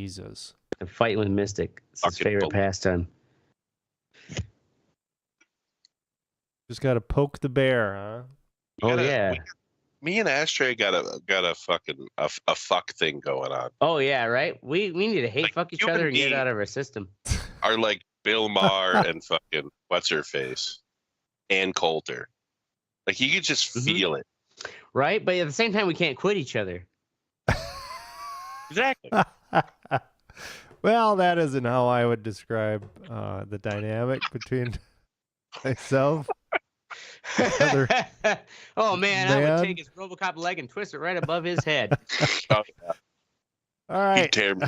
Jesus. I'm fighting with Mystic. It's his favorite pastime. Just got to poke the bear, huh? Yeah. Me and Ashtray got a fucking a fuck thing going on. Oh yeah, right. We need to hate fuck each other and get it out of our system. Are like Bill Maher and fucking what's her face, Ann Coulter. Like you could just feel it, right? But at the same time, we can't quit each other. Exactly. Well, that isn't how I would describe the dynamic between myself. Oh man, I would take his RoboCop leg and twist it right above his head. Oh, yeah. All right. You'd tear me.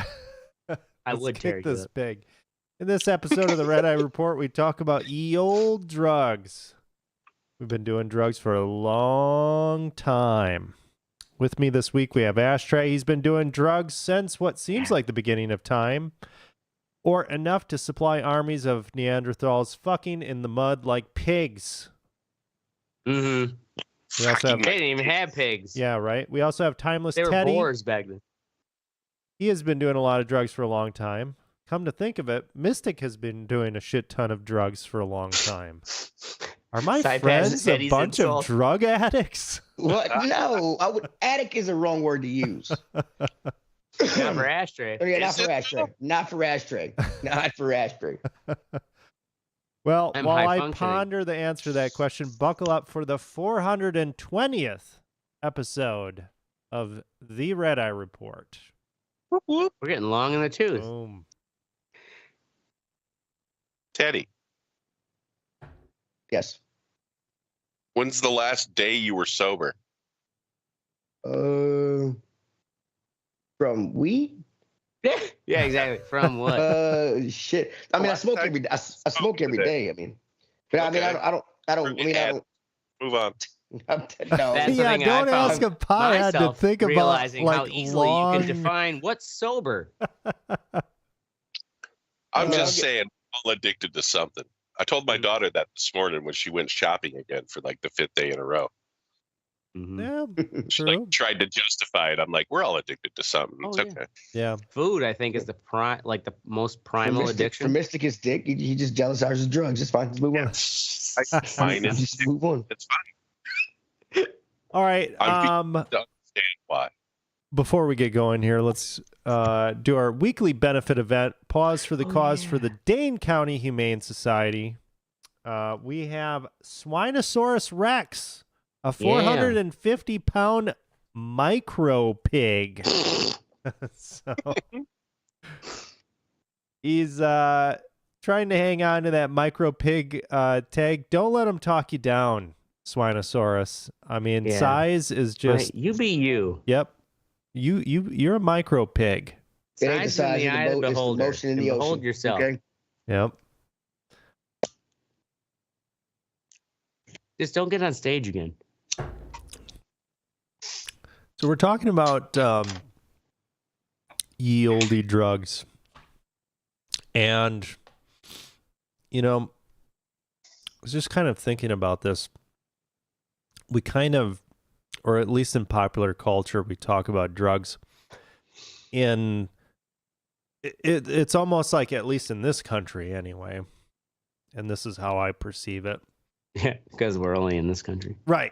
I would tear this pig. In this episode of the Red Eye Report, we talk about old drugs. We've been doing drugs for a long time. With me this week, we have Ashtray. He's been doing drugs since what seems like the beginning of time, or enough to supply armies of Neanderthals fucking in the mud like pigs. Mm-hmm. We also have, they didn't even have pigs. Yeah, right. We also have Timeless They were Teddy. boars back then. He has been doing a lot of drugs for a long time. Come to think of it, Mystic has been doing a shit ton of drugs for a long time. Are my friends a bunch of drug addicts? What? No, addict is the wrong word to use. Not for Ashtray. Yeah, not for Ashtray. Not for Ashtray. Not for Ashtray. Well, while I ponder the answer to that question, buckle up for the 420th episode of the Red Eye Report. We're getting long in the tooth. Boom. Teddy. Yes. When's the last day you were sober? From weed? Yeah, exactly. From what? Shit. I mean, I smoke every day. I smoke every day. I mean, but okay. I don't. Move on. No. Yeah, don't ask a pothead to think about realizing how easily you can define what's sober. I'm just saying, I'm all addicted to something. I told my daughter that this morning when she went shopping again for like the 5th day in a row. Yeah, she like tried to justify it. I'm like, we're all addicted to something. It's okay. Yeah. Food, I think, is the most primal addiction. For Mystic is dick. He just jealous ours is drugs. It's fine. Let's move on. It's fine. Just move on. It's fine. All right. Don't understand why. Before we get going here, let's do our weekly benefit event. Pause for the cause for the Dane County Humane Society. We have Swinosaurus Rex, a 450-pound micro pig. So he's trying to hang on to that micro pig tag. Don't let him talk you down, Swinosaurus. I mean, size is just you be you. Yep. You're a micro pig. It ain't the size of the boat, it's the motion in the ocean. Behold yourself. Okay? Yep. Just don't get on stage again. So we're talking about ye olde drugs. And, you know, I was just kind of thinking about this. We kind of, or at least in popular culture, we talk about drugs in, it's almost like, at least in this country anyway, and this is how I perceive it. Yeah, because we're only in this country. Right.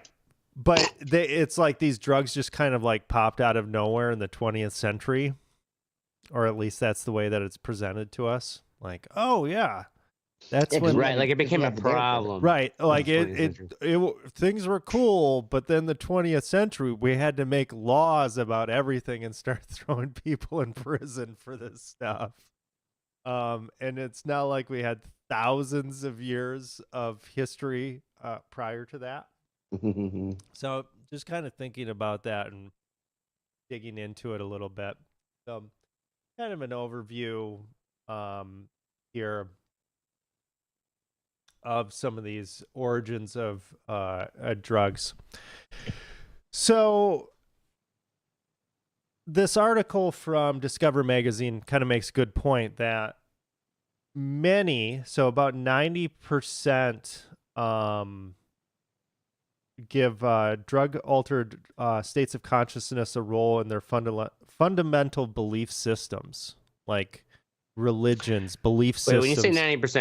But it's like these drugs just kind of like popped out of nowhere in the 20th century, or at least that's the way that it's presented to us. Like, oh yeah, that's when like it became a problem. Right, like it things were cool, but then the 20th century we had to make laws about everything and start throwing people in prison for this stuff. And it's not like we had thousands of years of history prior to that. So just kind of thinking about that and digging into it a little bit. So kind of an overview here of some of these origins of drugs. So this article from Discover Magazine kind of makes a good point that so about 90% give drug-altered states of consciousness a role in their fundamental belief systems, like religions, belief Wait, systems. when you say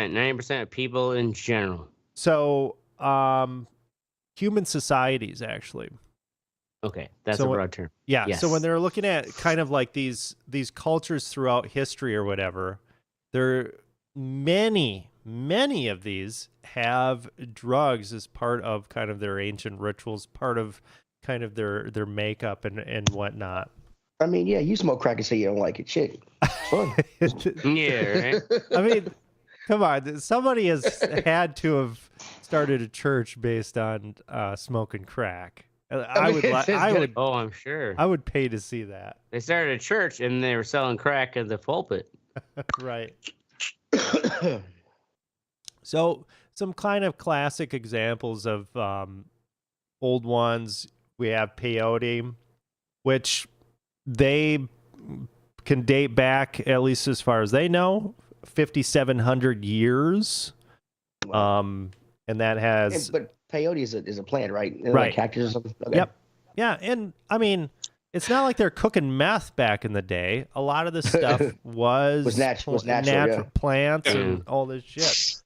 90% of people in general. So, human societies, actually. Okay, that's So a broad term. Yeah. Yes. So when they're looking at kind of like these cultures throughout history or whatever, there many of these have drugs as part of kind of their ancient rituals, part of kind of their makeup and whatnot. I mean, yeah, you smoke crack and say you don't like it. Shit. It's fun. Yeah, right? I mean, come on. Somebody has had to have started a church based on smoking crack. I would. Oh, I'm sure. I would pay to see that. They started a church and they were selling crack in the pulpit. Right. So some kind of classic examples of old ones. We have peyote, which they can date back, at least as far as they know, 5,700 years. And that has. But peyote is a plant, right? Right. Like cactus or something. Okay. Yep. Yeah, and I mean, it's not like they're cooking meth back in the day. A lot of this stuff was natural, yeah. plants and all this shit.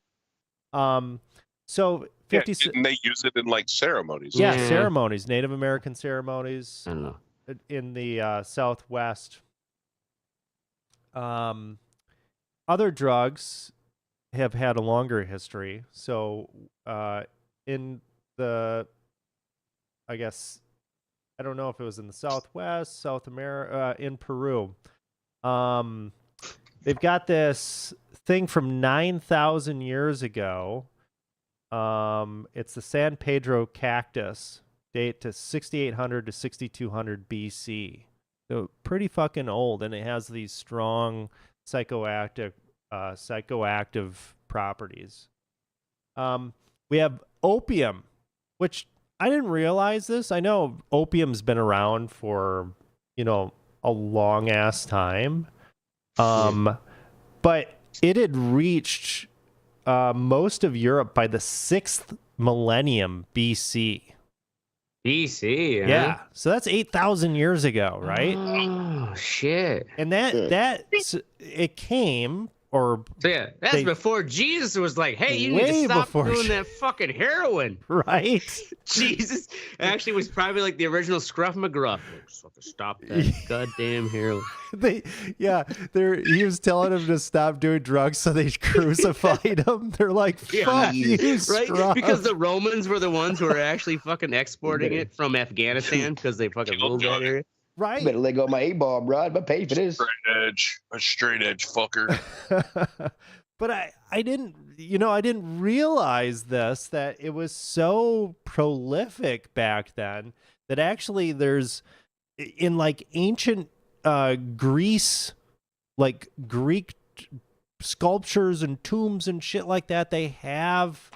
So 50. Didn't they use it in like ceremonies? Yeah, ceremonies, Native American ceremonies. I don't know. In the Southwest. Other drugs have had a longer history. So in the, I guess, I don't know if it was in the Southwest, South America, in Peru. They've got this thing from 9,000 years ago. It's the San Pedro cactus, date to 6,800 to 6,200 BC. So pretty fucking old, and it has these strong psychoactive properties. We have opium, which I didn't realize this. I know opium's been around for, a long ass time. But it had reached most of Europe by the 6th millennium BC. BC, huh? Yeah. So that's 8,000 years ago, right? Oh, shit. And it came, or So yeah, that's before Jesus was like, hey, you need Way to stop before doing that fucking heroin. right? Jesus actually was probably like the original Scruff McGruff. Stop that goddamn heroin. He was telling him to stop doing drugs, so they crucified him. They're like, fuck you, right? Scruff. Because the Romans were the ones who were actually fucking exporting it from Afghanistan because they fucking ruled that area. Right. You better let go of my 8-ball, bro. I'm gonna pay for this. A straight edge fucker. But I didn't realize that it was so prolific back then that actually there's in like ancient Greece, like Greek sculptures and tombs and shit like that, they have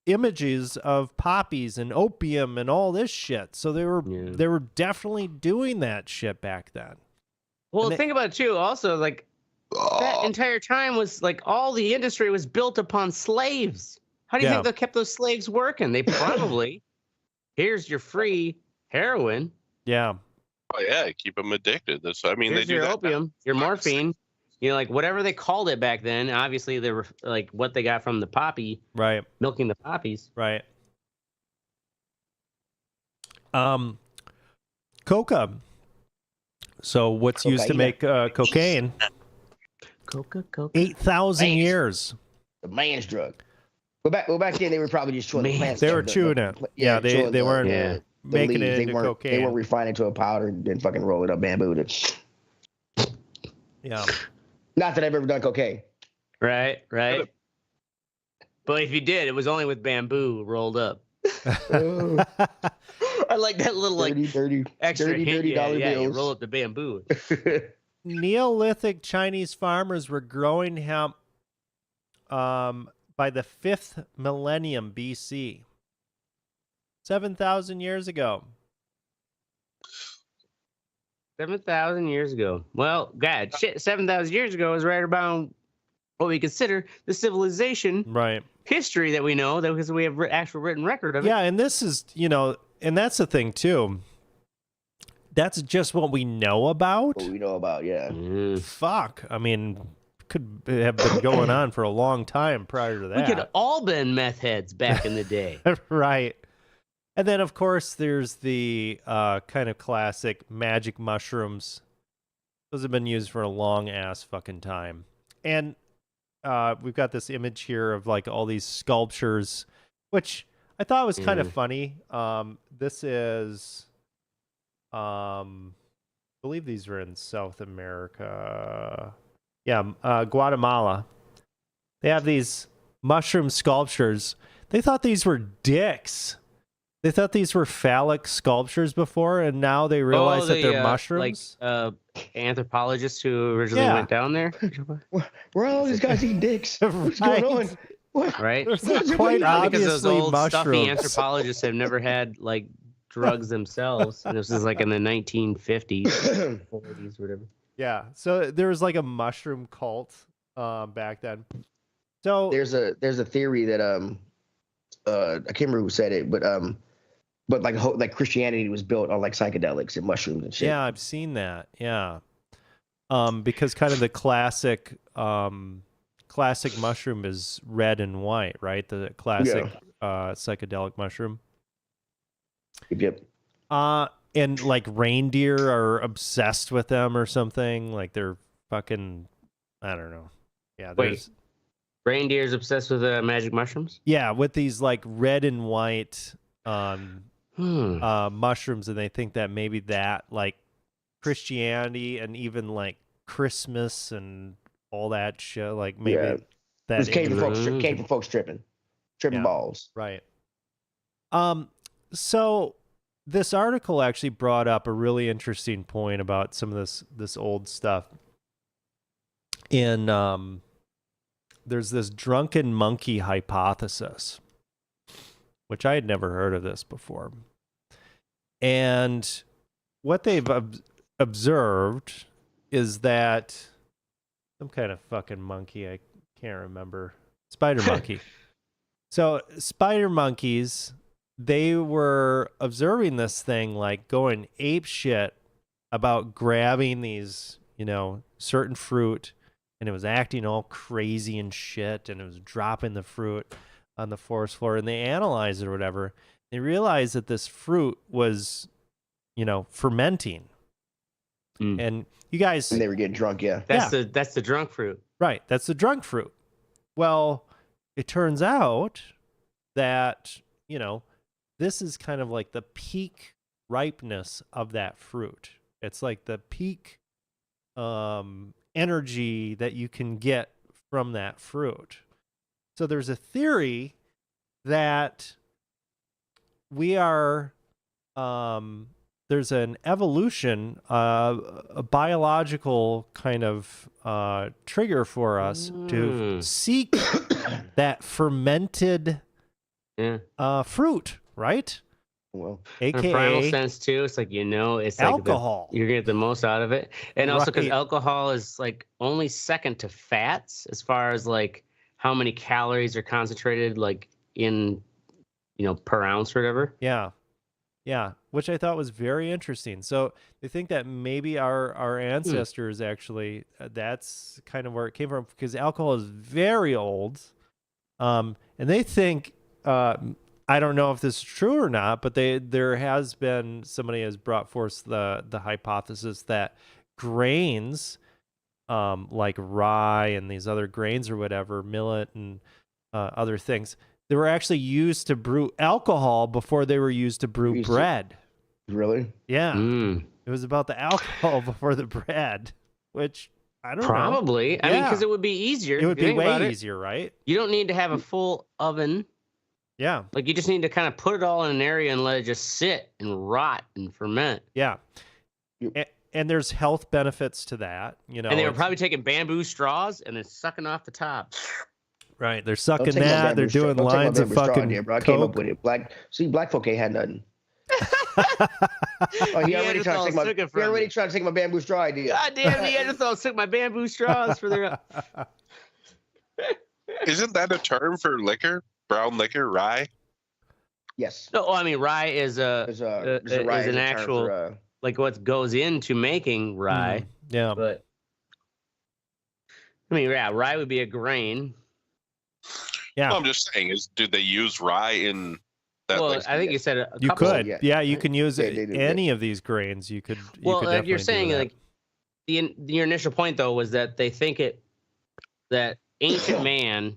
images of poppies and opium and all this shit. So they were definitely doing that shit back then. Well, think about it too. Also, like that entire time was like all the industry was built upon slaves. How do you think they kept those slaves working? They probably here's your free heroin. Yeah. Oh yeah, keep them addicted. Here's they do your opium, your morphine. Like whatever they called it back then. Obviously, they were like what they got from the poppy, right? Milking the poppies, right? Coca. So what's used to make cocaine? Coca. 8,000 years. The man's drug. Well, back then they were probably just chewing the plants. They were chewing it. Yeah, they weren't making it into cocaine. They weren't refining it to a powder and then fucking roll it up bamboo. Yeah. Not that I've ever done cocaine. Right. But if you did, it was only with bamboo rolled up. I like that little dirty extra hint. dollar bills. You bills. roll up the bamboo. Neolithic Chinese farmers were growing hemp by the 5th millennium BC. 7,000 years ago. 7,000 years ago. Well, God, shit, 7,000 years ago is right about what we consider the civilization history that we know, because we have actual written record of it. Yeah, and this is, and that's the thing too. That's just what we know about? What we know about, yeah. Fuck. I mean, could have been going on for a long time prior to that. We could have all been meth heads back in the day. Right. And then, of course, there's the kind of classic magic mushrooms. Those have been used for a long-ass fucking time. And we've got this image here of, like, all these sculptures, which I thought was kind of funny. This is... I believe these were in South America. Yeah, Guatemala. They have these mushroom sculptures. They thought these were dicks. They thought these were phallic sculptures before, and now they realize that they're mushrooms. Like anthropologists who originally went down there. Where are all these guys eating dicks? What's going on? What? Right? Quite Probably because obviously those old stuffy mushrooms. anthropologists have never had like drugs themselves. And this is like in the 1950s, 40s, whatever. Yeah. So there was like a mushroom cult back then. So There's a theory that I can't remember who said it, but like Christianity was built on like psychedelics and mushrooms and shit. yeah, I've seen that. Yeah. Because kind of the classic mushroom is red and white, right? The classic psychedelic mushroom. Yep. And like reindeer are obsessed with them or something. Like they're fucking, I don't know. Yeah. Wait, reindeer's obsessed with magic mushrooms? Yeah, with these like red and white mushrooms, and they think that maybe that like Christianity and even like Christmas and all that shit, like maybe that This came from folks tripping balls. Right. So this article actually brought up a really interesting point about some of this old stuff. In there's this drunken monkey hypothesis, which I had never heard of this before. And what they've observed is that some kind of fucking monkey, I can't remember, spider monkey. So spider monkeys, they were observing this thing like going ape shit about grabbing these, certain fruit, and it was acting all crazy and shit, and it was dropping the fruit on the forest floor, and they analyzed it or whatever. They realized that this fruit was, fermenting. And you guys... And they were getting drunk, yeah. That's the drunk fruit. Right, that's the drunk fruit. Well, it turns out that, this is kind of like the peak ripeness of that fruit. It's like the peak energy that you can get from that fruit. So there's a theory that we are, there's an evolution, a biological kind of trigger for us to seek that fermented fruit, right? Well, in a primal sense too, it's like it's alcohol. Like you're gonna get the most out of it, and also because Right. alcohol is like only second to fats as far as like how many calories are concentrated like in per ounce or whatever. Yeah, which I thought was very interesting. So they think that maybe our ancestors actually, that's kind of where it came from, because alcohol is very old, and they think. I don't know if this is true or not, but there has been, somebody has brought forth the hypothesis that grains, like rye and these other grains or whatever, millet and other things, they were actually used to brew alcohol before they were used to brew bread. Really? Yeah. It was about the alcohol before the bread, which I don't know. Probably. I mean, because it would be easier. It would be way easier, right? You don't need to have a full oven. Yeah. Like you just need to kind of put it all in an area and let it just sit and rot and ferment. Yeah. And there's health benefits to that, And they were probably taking bamboo straws and then sucking off the top. Right. They're sucking that. They're doing lines of fucking idea, bro. I came up with it. Black folk ain't had nothing. He already trying to take my bamboo straw idea. God damn, Neanderthals took my bamboo straws for their... Isn't that a term for liquor? Brown liquor, rye? Yes. No, I mean rye is There's a rye is an actual. like what goes into making rye. Yeah. But I mean, yeah, rye would be a grain. Yeah. Well, I'm just saying, did they use rye in that? Well, like, I think you said a You couple. could. yeah. Yeah, you can use Yeah, they do, any of these grains. You could. Well, could like you're definitely do saying, that. like your initial point though was that they think that ancient man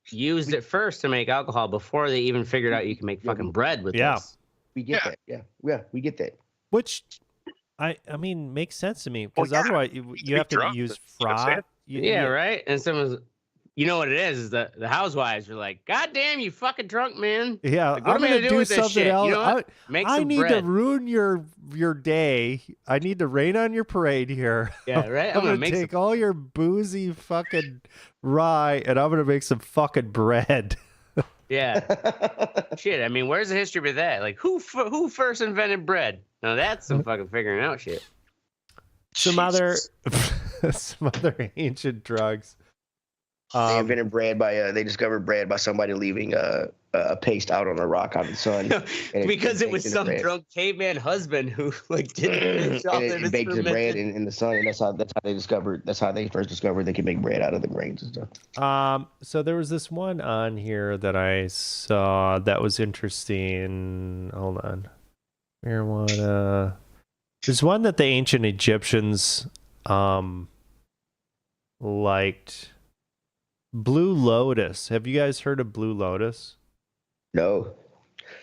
used it first to make alcohol before they even figured out you can make fucking bread with this. We get that. Yeah, we get that. Which, I mean, makes sense to me Well, because yeah, otherwise you have to drunk, use that's what I'm fry. saying. Yeah, right. And someone's, you know what it is that the housewives are like, God damn, you fucking drunk man. Yeah, Like, what I'm am I gonna gonna do with this something shit? else. You know what? Make I some need to bread. ruin your day. I need to rain on your parade here. Yeah, right. I'm gonna take all your boozy fucking rye and I'm gonna make some fucking bread. Yeah. Shit. I mean, where's the history with that? Like, who first invented bread? Now that's some fucking figuring out shit. Some other ancient drugs. They invented bread by they discovered bread by somebody leaving a paste out on a rock out in the sun. And Because it was baked some bread. drunk caveman husband who like didn't finish off And and it baked the bread fermented. in the sun, and that's how they first discovered they could make bread out of the grains and stuff. So there was this one on here that I saw that was interesting. Hold on. Marijuana. There's one that the ancient Egyptians liked. Blue Lotus. Have you guys heard of Blue Lotus? No,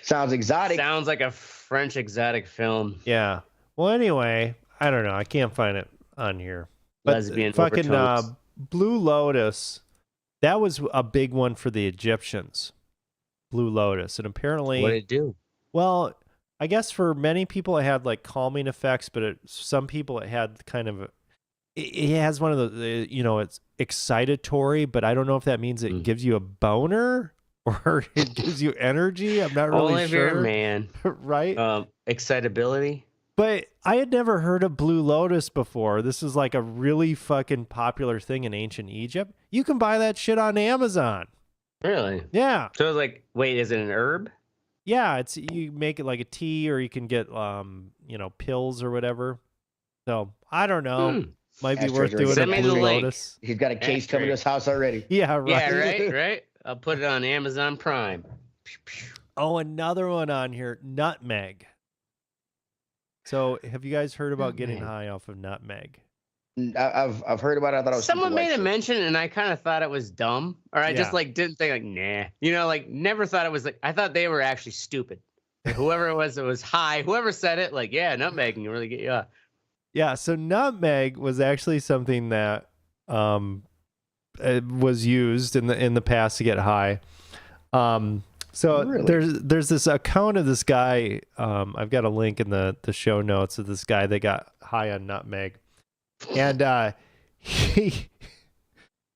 sounds exotic. Sounds like a French exotic film. Yeah. Well, anyway, I don't know. I can't find it on here. But Lesbian fucking overtones. Blue Lotus, that was a big one for the Egyptians. Blue Lotus. And apparently, What did it do? well, I guess for many people it had like calming effects, but some people it had kind of it has one of the it's excitatory, but I don't know if that means it gives you a boner or it gives you energy. I'm not really Only if you're sure. a man. Right? Excitability. But I had never heard of Blue Lotus before. This is like a really fucking popular thing in ancient Egypt. You can buy that shit on Amazon. Really? Yeah. So it's like, wait, is it an herb? Yeah, you make it like a tea, or you can get pills or whatever. So I don't know. Might be That's worth treasure. doing Send a me the Blue link. Lotus. He's got a case coming to his house already. Yeah, right. Yeah, right, right. I'll put it on Amazon Prime. Oh, another one on here, nutmeg. So have you guys heard about getting high off of nutmeg? I've heard about it. I thought it was Someone super made white a shit. mention, and I kind of thought it was dumb, or I just Yeah. like didn't think like, nah, like never thought it was like. I thought they were actually stupid. Like, whoever it was high. Whoever said it, like, yeah, nutmeg can really get you up. Yeah, so nutmeg was actually something that was used in the past to get high. So Really? there's this account of this guy. I've got a link in the show notes of this guy that got high on nutmeg, and he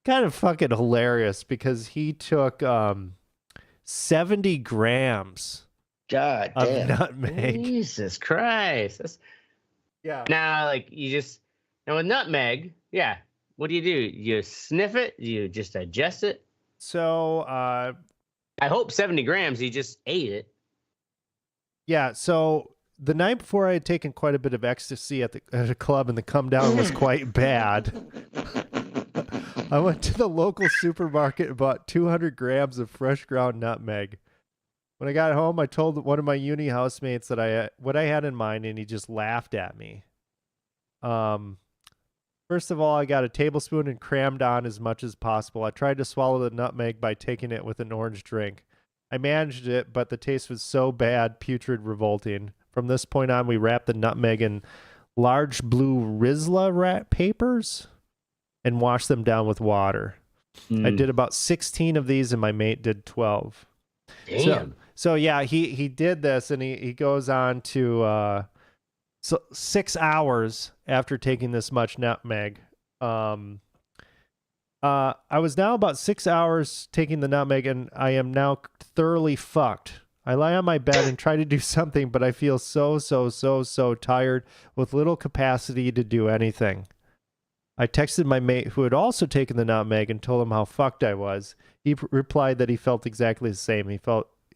kind of fucking hilarious because he took 70 grams God of damn. nutmeg. Jesus Christ! Yeah. Now, like now with nutmeg, yeah. What do? You sniff it? You just digest it? So I hope 70 grams. You just ate it. yeah, so the night before I had taken quite a bit of ecstasy at a club, and the come down was quite bad. I went to the local supermarket and bought 200 grams of fresh ground nutmeg. When I got home, I told one of my uni housemates what I had in mind, and he just laughed at me. First of all, I got a tablespoon and crammed on as much as possible. I tried to swallow the nutmeg by taking it with an orange drink. I managed it, but the taste was so bad, putrid, revolting. From this point on, we wrapped the nutmeg in large blue Rizla papers and washed them down with water. I did about 16 of these, and my mate did 12. Damn. So yeah, he did this, and he goes on to 6 hours after taking this much nutmeg. I was now about 6 hours taking the nutmeg, and I am now thoroughly fucked. I lie on my bed and try to do something, but I feel so tired with little capacity to do anything. I texted my mate who had also taken the nutmeg and told him how fucked I was. He replied that he felt exactly the same.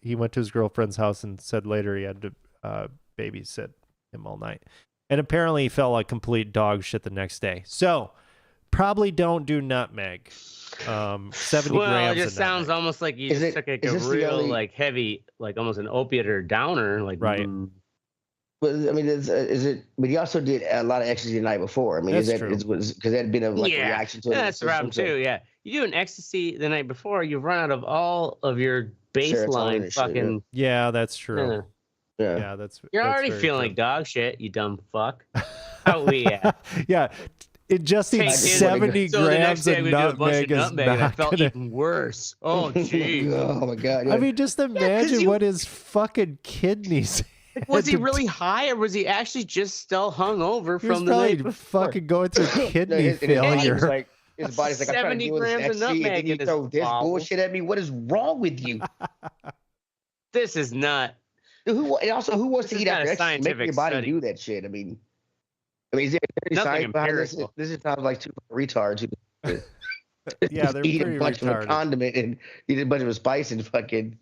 He went to his girlfriend's house and said later he had to babysit him all night. And apparently he felt like complete dog shit the next day. So probably don't do nutmeg. 70 Well, grams it just of nutmeg. sounds almost like you Is just it- took like is a this the real only- like heavy, like almost an opiate or downer. Like Right. But I mean, is it? But he also did a lot of ecstasy the night before. I mean, That's is that true. because that had been a reaction to it? in That's the problem system, so- too. Yeah, you do an ecstasy the night before, you've run out of all of your baseline Serotonin and shit, yeah. fucking. Yeah, that's true. Yeah. Yeah. That's You're that's already very feeling true. like dog shit, you dumb fuck. How we at? Yeah, it just Take eats in- 70 So the next grams day of I'm gonna do a bunch nutmeg of is nutmeg, and I not felt gonna... even worse. Oh gee. Oh my god! I mean, just imagine you- what his fucking kidneys. Was he had to really high, or was he actually just still hungover He was from the probably night before? fucking going through kidney his body failure. was like, his body's like, I'm trying to 70 deal with this grams of ecstasy, and nutmeg then you in his throw this bottle. bullshit at me. What is wrong with you? This is not. And also, who wants This to is eat not after a ecstasy? Make scientific your body study. do that shit. I mean, is there any Nothing science behind this? empirical. This is sounds like two retards who Yeah, they're eat pretty a bunch of a retarded. condiment and eat a bunch of a spice and fucking.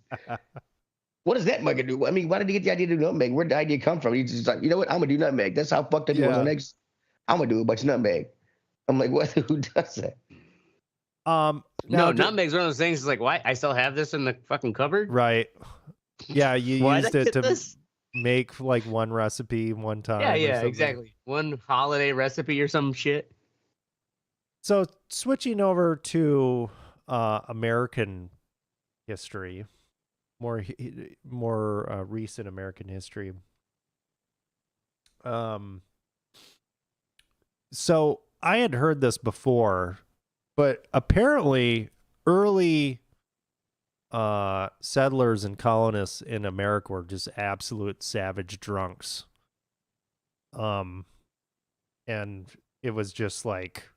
What does that mugger do? I mean, why did he get the idea to do nutmeg? Where did the idea come from? He's just like, you know what? I'm gonna do nutmeg. That's how fucked up he was. Yeah. Next, I'm gonna do a bunch of nutmeg. I'm like, what? Who does that? No, now, nutmeg's one of those things. It's like, why? I still have this in the fucking cupboard. right. Yeah, you Why did used I it get to this? make like one recipe one time. Yeah, or yeah, something. exactly. One holiday recipe or some shit. So switching over to American history, more recent American history. So I had heard this before, but apparently early settlers and colonists in America were just absolute savage drunks. And it was just like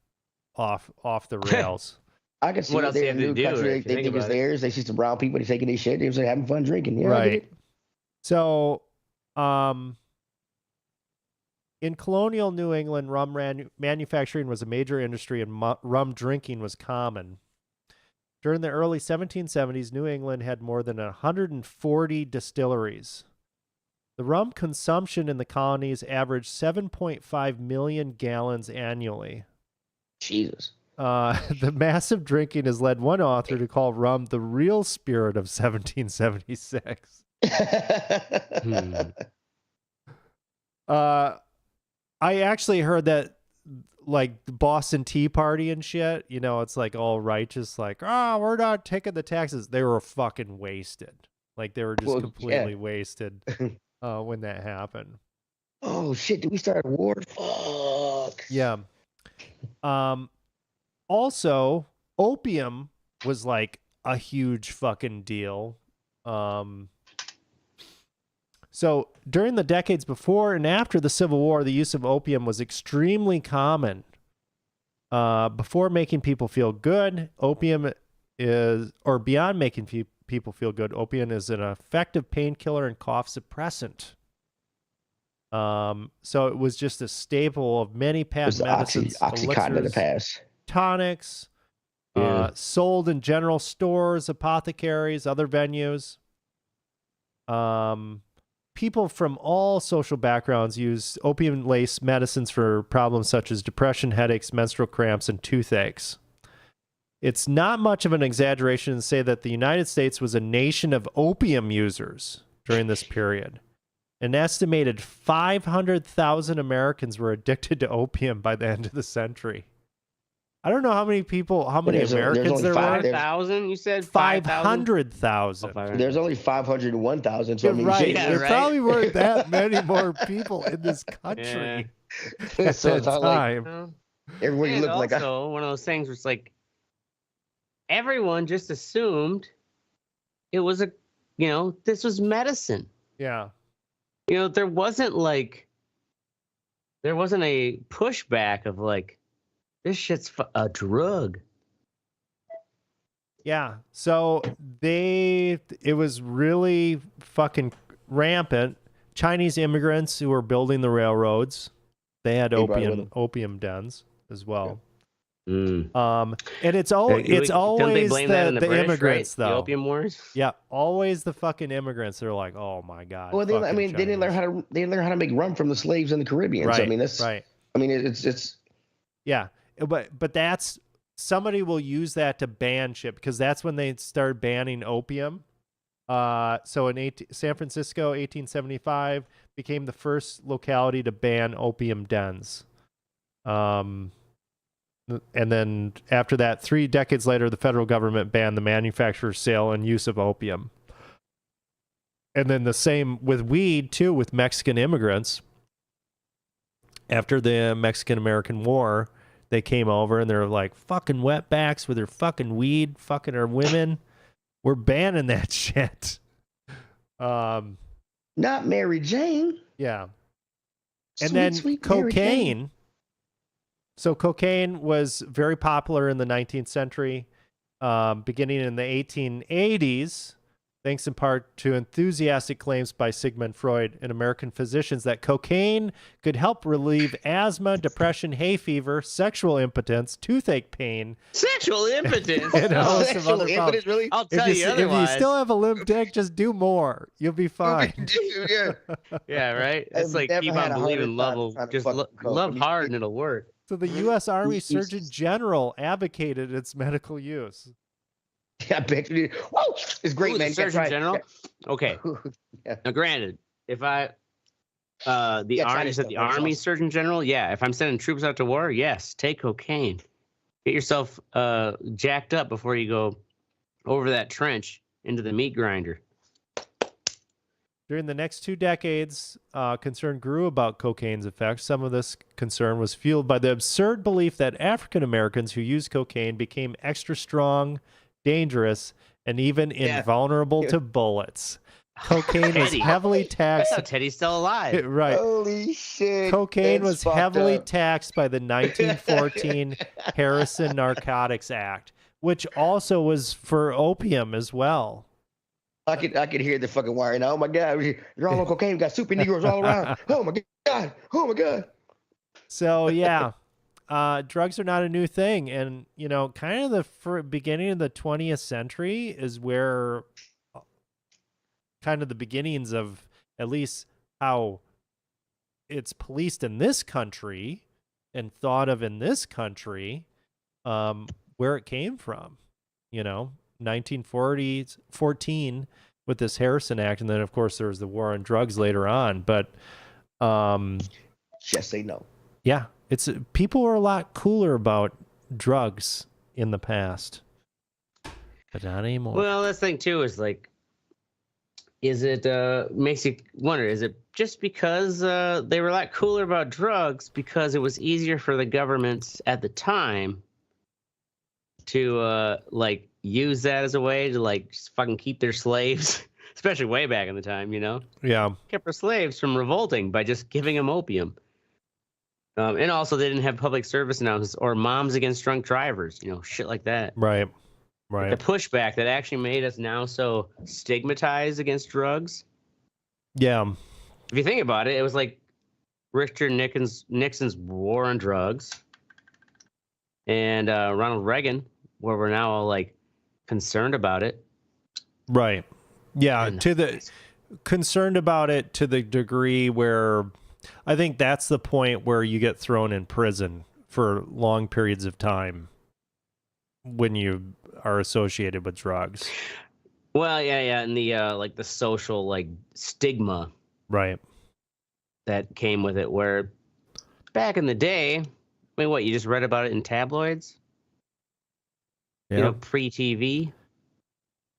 off the rails. I can see What what else they're do you in have a to new do, country. if you They think think it's about it? theirs. They see some brown people. They taking their shit. They're just having fun drinking. Yeah, I get Right. it. So, in colonial New England, rum manufacturing was a major industry and rum drinking was common. During the early 1770s, New England had more than 140 distilleries. The rum consumption in the colonies averaged 7.5 million gallons annually. Jesus. The massive drinking has led one author to call rum the real spirit of 1776. I actually heard that, like the Boston Tea Party and shit, you know, it's like all righteous, like, oh, we're not taking the taxes. They were fucking wasted. Like they were just Well, completely yeah. wasted when that happened. Oh shit! Did we start a war? Fuck. Yeah. Also, opium was like a huge fucking deal. So during the decades before and after the Civil War, the use of opium was extremely common. Before making people feel good, opium is, or beyond making people feel good, opium is an effective painkiller and cough suppressant. So it was just a staple of many It was patent the medicines, Oxycontin of the elixirs, past. tonics, Yeah. sold in general stores, apothecaries, other venues. People from all social backgrounds use opium-laced medicines for problems such as depression, headaches, menstrual cramps, and toothaches. It's not much of an exaggeration to say that the United States was a nation of opium users during this period. An estimated 500,000 Americans were addicted to opium by the end of the century. I don't know how many people, how many there's Americans only there five- were. 5,000? You said 5,000? 500,000. There's only 501,000. So I You're mean, right. shit. Yeah, There right. probably weren't that many more people in this country at So that it's not like time. Well, everywhere you and look like. also, one of those things where it's like everyone just assumed it was this was medicine. Yeah. There wasn't a pushback of like, this shit's a drug. Yeah. So it was really fucking rampant. Chinese immigrants who were building the railroads, they had They brought it with them. opium dens as well. Mm. And it's Don't they always blame that on the British, immigrants, right? though. The Opium Wars. Yeah, always the fucking immigrants. They're like, oh my god. Well, they Chinese. didn't learn how to make rum from the slaves in the Caribbean. Right. So I mean, that's right. I mean, it's Yeah, but that's somebody will use that to ban shit because that's when they started banning opium. So in San Francisco, 1875 became the first locality to ban opium dens. And then after that, 3 decades later, the federal government banned the manufacture, sale, and use of opium. And then the same with weed, too, with Mexican immigrants. After the Mexican-American War, they came over and they're like, fucking wetbacks with their fucking weed, fucking our women. We're banning that shit. not Mary Jane. Yeah. And then sweet Mary Jane. cocaine. So cocaine was very popular in the 19th century, beginning in the 1880s, thanks in part to enthusiastic claims by Sigmund Freud and American physicians that cocaine could help relieve asthma, depression, hay fever, sexual impotence, toothache pain. Sexual impotence. And a host of Sexual other problems. impotence, really? I'll tell you If otherwise. you still have a limp dick, just do more. You'll be fine. Dude, yeah. Yeah, right. I've It's like never keep had on a harder believing time love will trying to just fucking coke. love hard and it'll work. So the U.S. Army You- Surgeon General advocated its medical use. I bet you did. Whoa, it's great, Ooh, man. the Surgeon General. Okay. Yeah. Now, granted, if the Yeah, try Army this said stuff, the that's Army awesome. Surgeon General, yeah. If I'm sending troops out to war, yes, take cocaine. Get yourself jacked up before you go over that trench into the meat grinder. During the next 2 decades, concern grew about cocaine's effects. Some of this concern was fueled by the absurd belief that African Americans who used cocaine became extra strong, dangerous, and even Yeah. invulnerable to bullets. Cocaine was Teddy. heavily taxed. That's how Teddy's still alive. Right. Holy shit. Cocaine that's was fucked heavily up. taxed by the 1914 Harrison Narcotics Act, which also was for opium as well. I could hear the fucking wire now. Oh my god, you're all on cocaine. We got super Negroes all around. Oh my god. Oh my god. So yeah, drugs are not a new thing, and kind of the beginning of the 20th century is where kind of the beginnings of at least how it's policed in this country and thought of in this country, where it came from. 1914 with this Harrison Act, and then of course there was the war on drugs later on. But Just say no. yeah, people were a lot cooler about drugs in the past, but not anymore. Well, this thing too is like, is it makes you wonder? Is it just because they were a lot cooler about drugs because it was easier for the governments at the time to like use that as a way to like just fucking keep their slaves, especially way back in the time, Yeah, kept their slaves from revolting by just giving them opium. And also they didn't have public service announcements or moms against drunk drivers, shit like that. right. The pushback that actually made us now so stigmatized against drugs. Yeah, If you think about it, it was like Richard Nixon's war on drugs and Ronald Reagan, where we're now all like concerned about it. right. Yeah, And- concerned about it to the degree where I think that's the point where you get thrown in prison for long periods of time when you are associated with drugs. Well, yeah, and the like the social like stigma Right. that came with it, where back in the day, I mean, what, you just read about it in tabloids? Yeah. Pre-TV.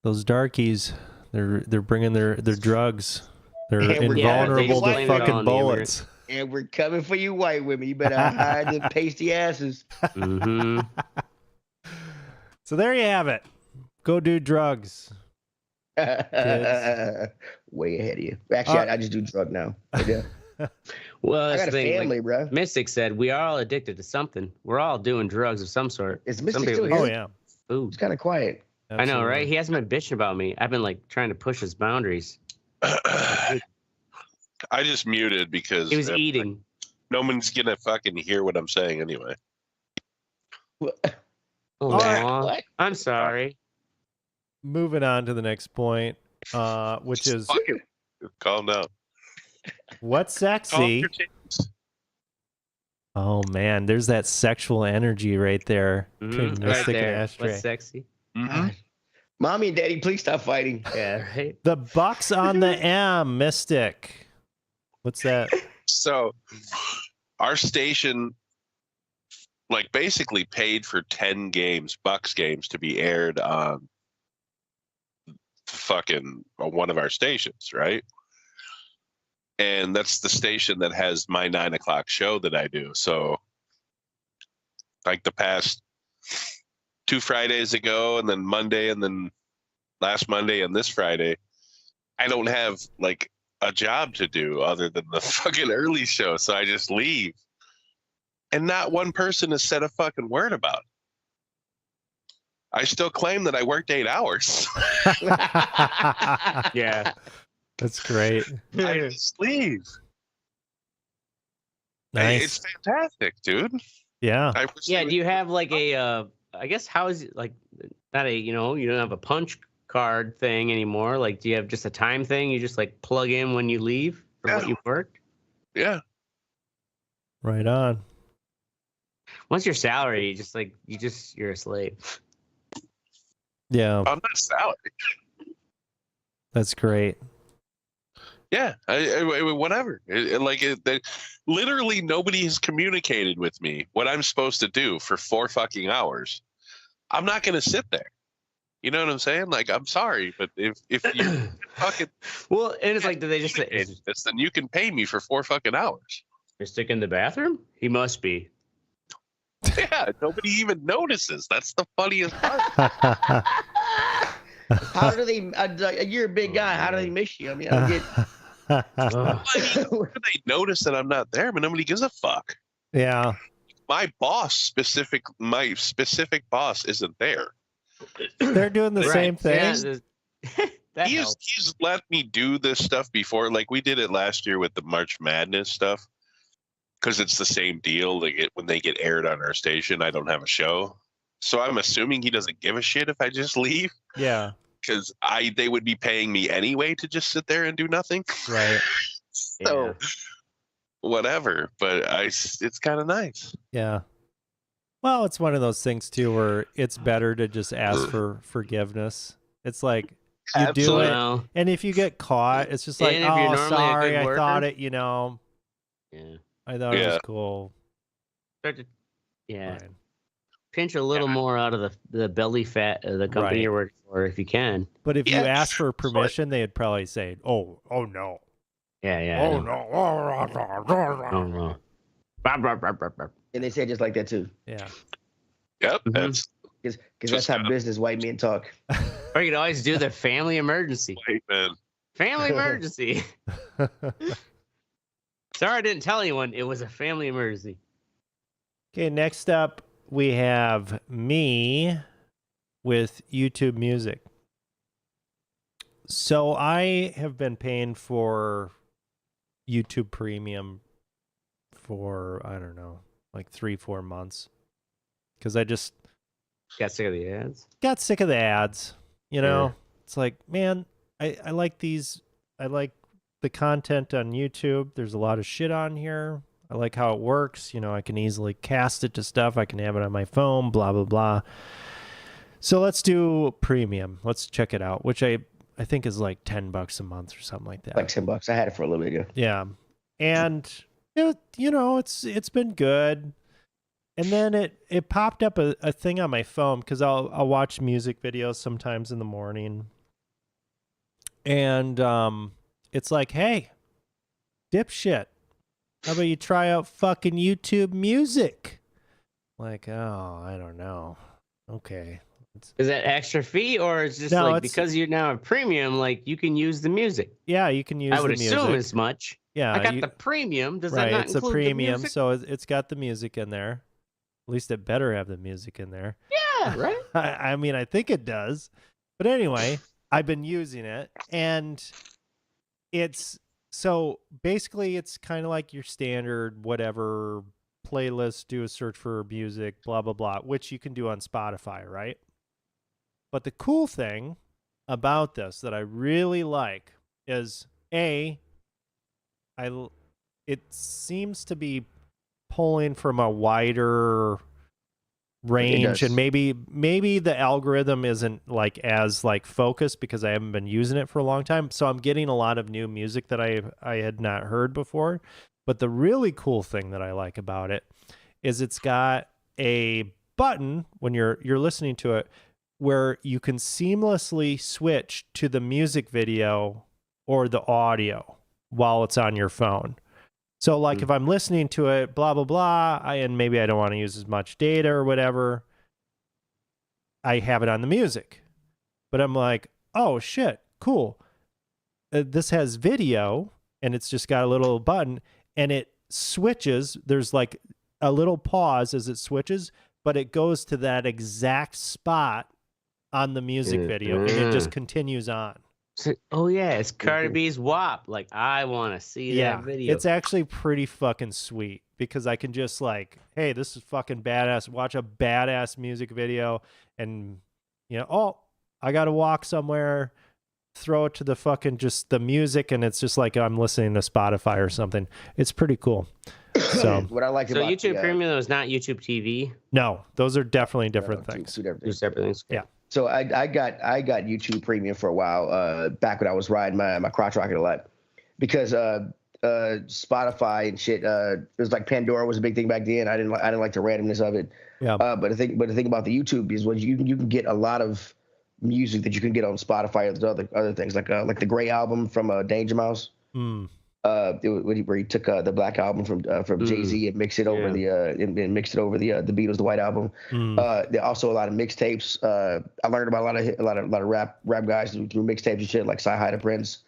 Those darkies, they're bringing their drugs. They're Yeah, we're- invulnerable yeah, to they fucking blame it on the bullets. And we're coming for you, white women. You better hide them pasty asses. Mm-hmm. So there you have it. Go do drugs. Way ahead of you. Actually, I just do drug now. I do. Well, I that's got a the thing. family, Like, bro. Mystic said, we are all addicted to something. We're all doing drugs of some sort. Is Mystic Some still people- here? Oh yeah. Ooh. It's kind of quiet. I know, right? Absolutely. He hasn't been bitching about me. I've been like trying to push his boundaries. I just muted because He was eating. no one's gonna fucking hear what I'm saying anyway. Oh, right. What? I'm sorry. Moving on to the next point, which is Fucking calm down. what's Calm sexy? your tits. Oh man, there's that sexual energy right there between Right Mystic and there. Ashtray. What's sexy? Mhm. Mommy and Daddy, please stop fighting. Yeah, right. The Bucks on the M, Mystic. What's that? So, our station, like, basically paid for 10 games, Bucks games, to be aired on fucking one of our stations, right? And that's the station that has my 9 o'clock show that I do. So, like, the past 2 Fridays ago, and then Monday, and then last Monday, and this Friday, I don't have, like, a job to do other than the fucking early show. So I just leave. And not one person has said a fucking word about it. I still claim that I worked 8 hours. Yeah. That's great. I just leave. Nice. It's fantastic, dude. Yeah. Yeah. Do you have like a? I guess how is it like? Not a. You don't have a punch card thing anymore. Like, do you have just a time thing? You just like plug in when you leave for what Yeah. you've worked. Yeah. Right on. Once your salary, you're a slave. Yeah, I'm not salary. that's great. Yeah. Whatever. Literally nobody has communicated with me what I'm supposed to do for 4 fucking hours. I'm not going to sit there. You know what I'm saying? Like, I'm sorry, but if you fucking Well, and it's like, do they just say, this, then you can pay me for 4 fucking hours. "You're stick in the bathroom"? He must be. Yeah, nobody even notices. That's the funniest part. How do they? You're a big guy. How do they miss you? I mean, I don't get. Ugh. I mean, they notice that I'm not there, but nobody gives a fuck. Yeah. My specific boss isn't there. They're doing the Right. same thing. Yeah, that helps. He's let me do this stuff before. Like, we did it last year with the March Madness stuff, because it's the same deal. When they get aired on our station, I don't have a show. So I'm assuming he doesn't give a shit if I just leave, Yeah. because they would be paying me anyway to just sit there and do nothing. Right. So Yeah. whatever, but it's kind of nice. Yeah. Well, it's one of those things too where it's better to just ask for forgiveness. It's like you do Absolutely. it, Well, and if you get caught, it's just like, And if you're oh, normally a sorry, good I thought worker. it. You know, yeah. I thought it Yeah. was cool. Start to, yeah. Fine. Pinch a little more out of the belly fat of the company Right. you're working for if you can. But if Yeah, you ask for it's like- permission, they'd probably say, "Oh no, Yeah, yeah. oh I know. no, Oh, no. Bop, bop, bop, bop, bop. And they say it just like that too, yeah." Yep, Mhm. that's because Just that's how kinda- business white men talk. Or you could always do the family emergency. white man. Family emergency. Sorry I didn't tell anyone it was a family emergency. Okay, next up we have me with YouTube Music. So I have been paying for YouTube Premium for, I don't know, like 3-4 months. Because I just Got sick of the ads. got sick of the ads. You know, Yeah. it's like, man, I like these. I like the content on YouTube. There's a lot of shit on here. I like how it works. You know, I can easily cast it to stuff. I can have it on my phone, blah, blah, blah. So let's do premium. Let's check it out, which I think is like $10 a month or something like that. Like $10. I had it for a little bit ago. Yeah. And it's been good. And then it popped up a thing on my phone because I'll watch music videos sometimes in the morning. And it's like, hey, dipshit, how about you try out fucking YouTube Music? Like, oh, I don't know. Okay. Is that extra fee or is just No, like it's- because you're now a premium, like you can use the music? Yeah, you can use I would the music. assume as much. Yeah, I got you- the premium. Does right, that not it's a include premium, the music? so it's got the music in there. At least it better have the music in there. Yeah, right. I mean, I think it does. But anyway, I've been using it, and it's so basically it's kind of like your standard whatever playlist, do a search for music, blah, blah, blah, which you can do on Spotify, right? But the cool thing about this that I really like is it seems to be pulling from a wider range, and maybe the algorithm isn't like as like focused because I haven't been using it for a long time, so I'm getting a lot of new music that I had not heard before. But the really cool thing that I like about it is it's got a button when you're listening to it where you can seamlessly switch to the music video or the audio while it's on your phone. So like if I'm listening to it, blah, blah, blah, and maybe I don't want to use as much data or whatever, I have it on the music. But I'm like, oh, shit, cool. This has video, and it's just got a little button, and it switches. There's like a little pause as it switches, but it goes to that exact spot on the music video, and it just continues on. Oh yeah, it's Cardi B's WAP. Like, I want to see that video. It's actually pretty fucking sweet because I can just like, hey, this is fucking badass. Watch a badass music video, and I got to walk somewhere. Throw it to the fucking just the music, and it's just like I'm listening to Spotify or something. It's pretty cool. So what I like about YouTube Premium is not YouTube TV. No, those are definitely different things. Two separate things. Yeah. So I got YouTube Premium for a while back when I was riding my crotch rocket a lot, because Spotify and shit. It was like Pandora was a big thing back then. I didn't like the randomness of it. Yeah. But the thing about the YouTube is you can get a lot of music that you can get on Spotify or other things like the Gray album from Danger Mouse. Where he took the Black album from Jay-Z and mixed it over the Beatles, the White album. There are also a lot of mixtapes. I learned about a lot of rap guys through mixtapes and shit like Sci-Hi the Prince,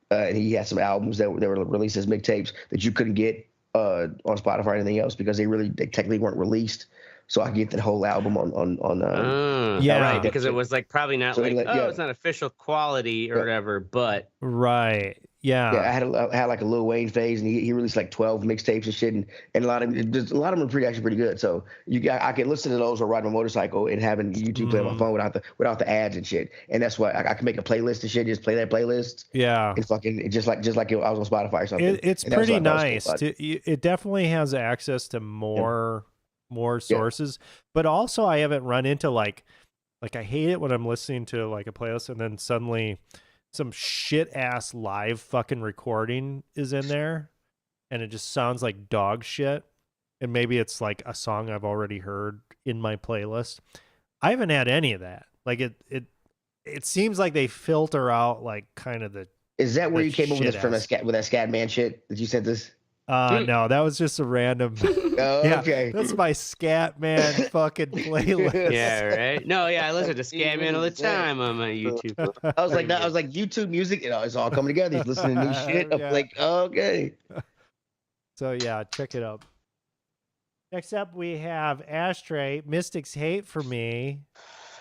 and he had some albums that were released as mixtapes that you couldn't get on Spotify or anything else because they technically weren't released. So I get the whole album on right, because it was like probably not it's not official quality or whatever, but right. Yeah. I had like a Lil Wayne phase, and he released like 12 mixtapes and shit, and a lot of them are actually pretty good. So I can listen to those or ride my motorcycle and having YouTube play on my phone without the ads and shit. And that's why I can make a playlist and shit, just play that playlist. Yeah. And fucking just like I was on Spotify or something. It's pretty nice. It definitely has access to more sources, but also I haven't run into like I hate it when I'm listening to like a playlist and then suddenly some shit ass live fucking recording is in there and it just sounds like dog shit, and maybe it's like a song I've already heard in my playlist. I haven't had any of that. Like it seems like they filter out like kind of the. Is that where you came up with this from with that Scatman shit that you sent this? No, that was just a random. Okay. That's my Scatman fucking playlist. Yeah, right. No, yeah, I listen to Scatman all the time on my YouTube. I was like YouTube music. It's all coming together. He's listening to new shit. I'm like, okay. So yeah, check it out. Next up, we have Ashtray. Mystic's Hate for Me.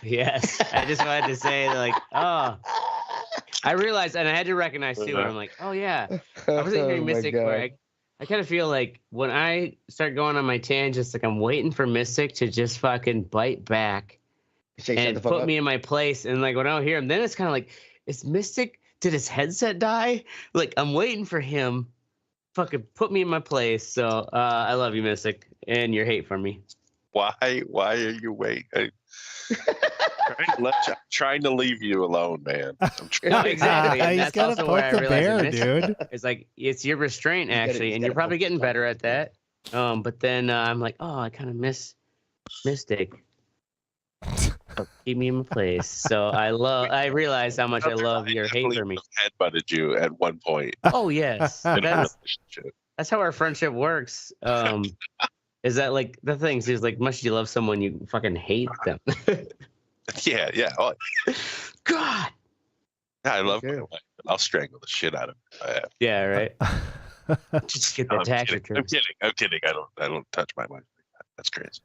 Yes, I just wanted to say I realized, and I had to recognize too. And I'm like, oh yeah, I wasn't hearing Mystic. Where I kind of feel like when I start going on my tangents, like I'm waiting for Mystic to just fucking bite back and put me in my place. And like when I don't hear him, then it's kind of like, is Mystic? Did his headset die? Like I'm waiting for him, fucking put me in my place. So I love you, Mystic, and your hate for me. Why are you waiting? Trying to leave you alone, man. No, exactly. And he's got to poke the bear, dude. It's like it's your restraint, actually, and you're probably getting better at that. But then I'm like, oh, I kind of miss Mystic. Keep me in my place. So I realize how much I love your hate for me. Headbutted you at one point. Oh yes, that's how our friendship works. Is that like the things? Is like, much you love someone, you fucking hate them. Yeah. Oh, God. Yeah, I love my wife. I'll strangle the shit out of her. Yeah, right. Just get the tax return. I'm kidding. I don't touch my wife. That's crazy.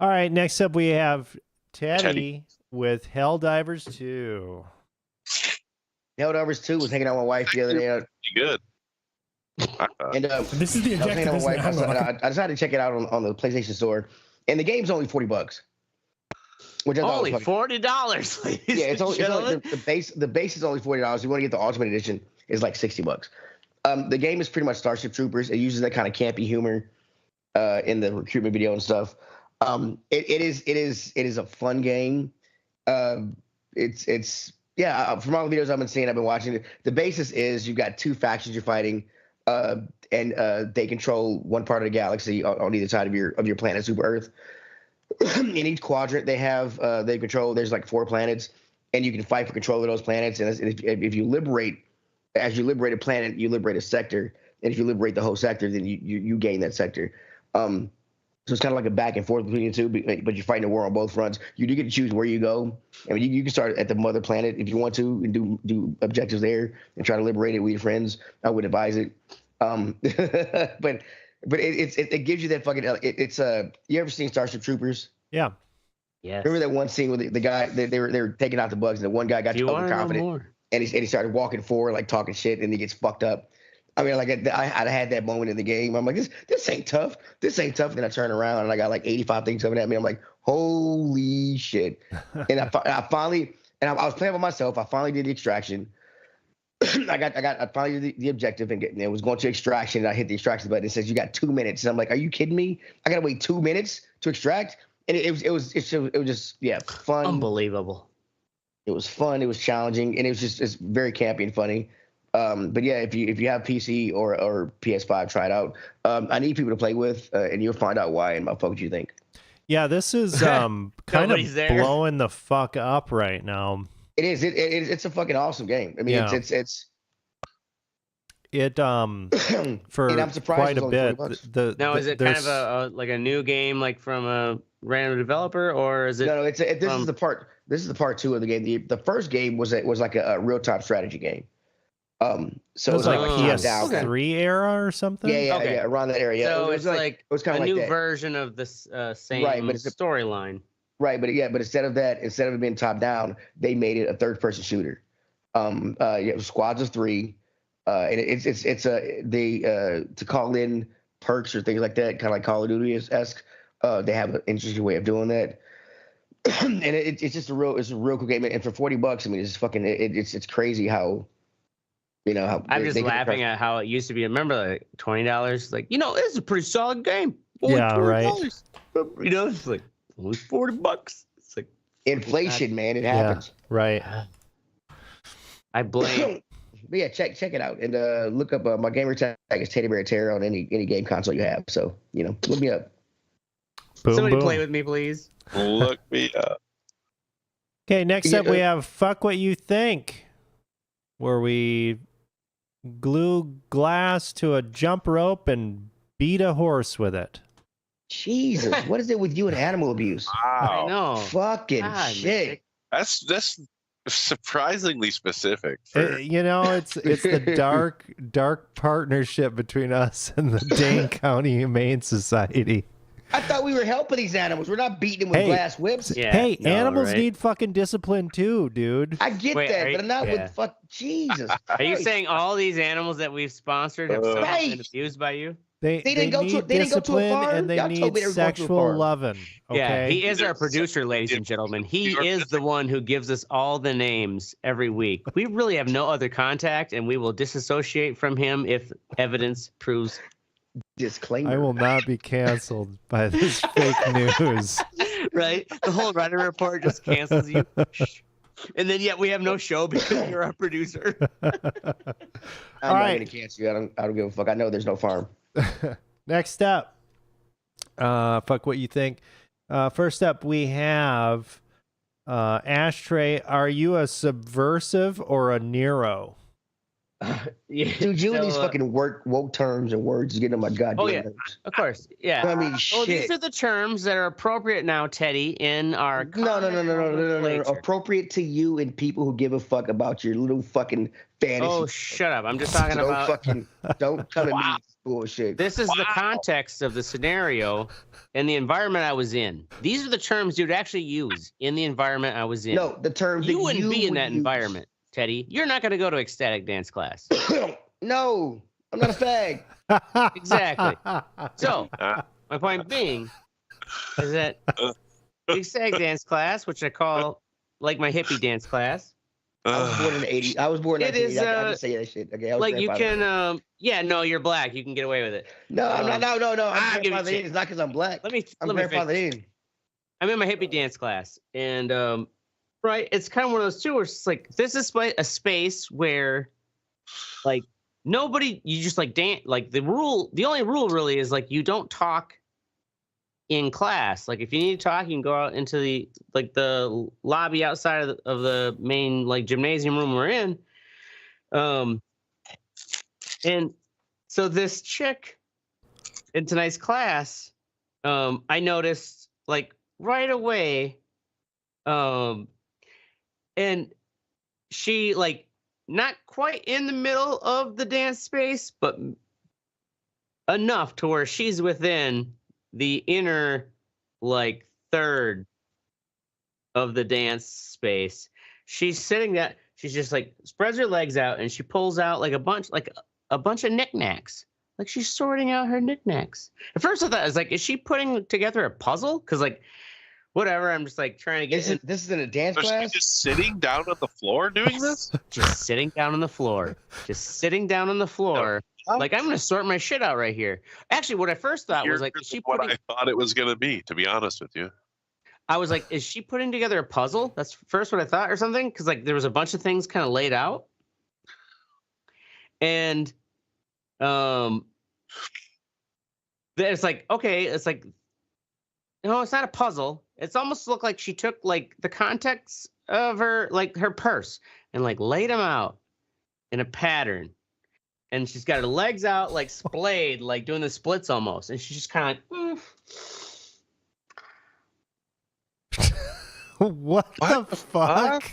All right, next up we have Teddy with Helldivers 2. Helldivers 2 was hanging out with my wife the other day. Good. And This is the I was hanging objective. out with my Isn't it? wife. Hang on, I decided to check it out on the PlayStation Store, and the game's only $40, which I thought Only was fucking, $40. yeah. It's only the base is only $40. You want to get the Ultimate Edition is like $60. The game is pretty much Starship Troopers. It uses that kind of campy humor in the recruitment video and stuff. It is a fun game. It's from all the videos I've been seeing, I've been watching it. The basis is you've got two factions you're fighting, and they control one part of the galaxy on either side of your planet, Super Earth. In each quadrant they control. There's like 4 planets, and you can fight for control of those planets. And if you liberate, as you liberate a planet, you liberate a sector. And if you liberate the whole sector, then you gain that sector. So it's kind of like a back and forth between the two, but you're fighting a war on both fronts. You do get to choose where you go. I mean, you can start at the mother planet if you want to and do objectives there and try to liberate it with your friends. I would advise it. But it gives you that fucking. You ever seen Starship Troopers? Yeah. Yes. Remember that one scene with the guy they were taking out the bugs and the one guy got too overconfident and he started walking forward like talking shit and he gets fucked up. I mean, like I had that moment in the game. I'm like, this ain't tough. This ain't tough. And then I turn around and I got like 85 things coming at me. I'm like, holy shit. And I finally, and I was playing with myself. I finally did the extraction. I finally did the objective and it was going to extraction. And I hit the extraction button. It says you got 2 minutes. And I'm like, are you kidding me? I got to wait 2 minutes to extract. And it was just fun. Unbelievable. It was fun. It was challenging, and it's very campy and funny. But yeah, if you have PC or PS5, try it out. I need people to play with, and you'll find out why. And fuck what you think. Yeah, this is kind of blowing the fuck up right now. It is. It's a fucking awesome game. I mean, yeah. it's for and I'm surprised quite a bit. Now, is it kind of like a new game, like from a random developer, or is it? No. This is the part. This is the part 2 of the game. The first game was like a real time strategy game. So it was like PS3 era or something. Yeah, around that area. So it's like it was kind of of a like new version of this same storyline. Right, but instead of it being top down, they made it a third person shooter. It was squads of 3, and it's to call in perks or things like that, kind of like Call of Duty esque. They have an interesting way of doing that. And it's just a real cool game. And for $40, I mean, it's fucking it's crazy how. How I'm just laughing at how it used to be. Remember, like $20, like it's a pretty solid game. Yeah, right. It's like only $40. It's like inflation, man. It happens. Yeah, right. I blame. But yeah, check it out and look up my gamer tag is Teddy Bear Terror on any game console you have. So look me up. Boom, Somebody boom. play with me, please. Look me up. Okay, next up we have Fuck What You Think, where we glue glass to a jump rope and beat a horse with it. Jesus, what is it with you and animal abuse? Wow. I know. Fucking shit. That's surprisingly specific. It's the dark partnership between us and the Dane County Humane Society. I thought we were helping these animals. We're not beating them with glass whips. Yeah, animals need fucking discipline too, dude. I get that, but not with Jesus. Are you saying all these animals that we've sponsored have somehow been abused by you? They didn't go to a farm, and they need sexual loving. Okay? Yeah, he is our producer, ladies and gentlemen. He is the one who gives us all the names every week. We really have no other contact, and we will disassociate from him if evidence proves. Disclaimer. I will not be canceled by this fake news. Right? The whole Reddit report just cancels you. And then yet we have no show because you're our producer. I'm not going to cancel you. I don't give a fuck. I know there's no farm. Next up, fuck what you think. First up, we have Ashtray. Are you a subversive or a Nero? Dude, you and these fucking woke terms and words is getting on my goddamn nerves. Of course. Yeah. I mean, shit. These are the terms that are appropriate now, Teddy, in our No. Appropriate to you and people who give a fuck about your little fucking fantasy. Oh, shut up. I'm just talking about don't come at me with bullshit. This is the context of the scenario and the environment I was in. These are the terms you'd actually use in the environment I was in. No, the terms you wouldn't be in that environment, Teddy. You're not going to go to ecstatic dance class. No. I'm not a fag. Exactly. So, my point being is that the SAG dance class, which I call like my hippie dance class. I was born in the 80s. I was born in 1980. I can say that shit. Okay, I was like you can, yeah, no, you're black. You can get away with it. No, I'm not. No. I'm give grandfathered in. It's not because I'm black. I'm grandfathered in. I'm in my hippie dance class, and right, it's kind of one of those two where it's like this is a space where, like, nobody, you just like dance. Like the only rule really is like you don't talk in class. Like if you need to talk, you can go out into the lobby outside of the main like gymnasium room we're in. And so this chick in tonight's class, I noticed like right away, and she like not quite in the middle of the dance space, but enough to where she's within the inner like third of the dance space. She's sitting that she's just like spreads her legs out and she pulls out like a bunch of knickknacks. Like she's sorting out her knickknacks. At first I thought, I was like, is she putting together a puzzle? Because like whatever, I'm just like trying to get this is in a dance class? She's just sitting down on the floor doing this? Just sitting down on the floor. Just sitting down on the floor. Like, I'm going to sort my shit out right here. Actually, what I first thought was like, is she what I thought it was going to be, to be honest with you. I was like, is she putting together a puzzle? That's first what I thought or something. Because like there was a bunch of things kind of laid out. And it's like, okay, it's like, no, it's not a puzzle. It's almost looked like she took like the context of her, like her purse and like laid them out in a pattern. And she's got her legs out, like splayed, like doing the splits almost. And she's just kind of like, What the fuck?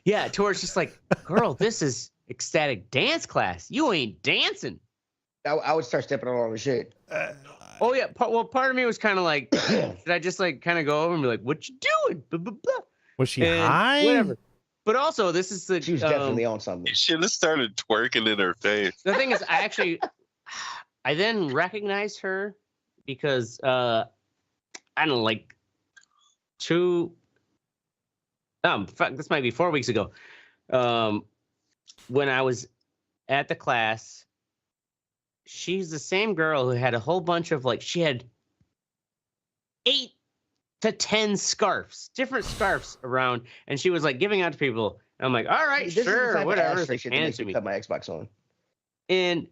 Yeah, to where it's just like, girl, this is ecstatic dance class. You ain't dancing. I would start stepping on all the shit. Oh, yeah. Part of me was kind of like, should I just like kind of go over and be like, what you doing? Blah, blah, blah. Was she high? Whatever. But also, this is the. She was definitely on something. You should have started twerking in her face. The thing is, I then recognized her because, I don't know, like this might be 4 weeks ago. When I was at the class, she's the same girl who had a whole bunch of like, she had 8 to 10 scarves, different scarves around, and she was like giving out to people. And I'm like, all right, this sure, whatever. Hand to me. Cut my Xbox on. And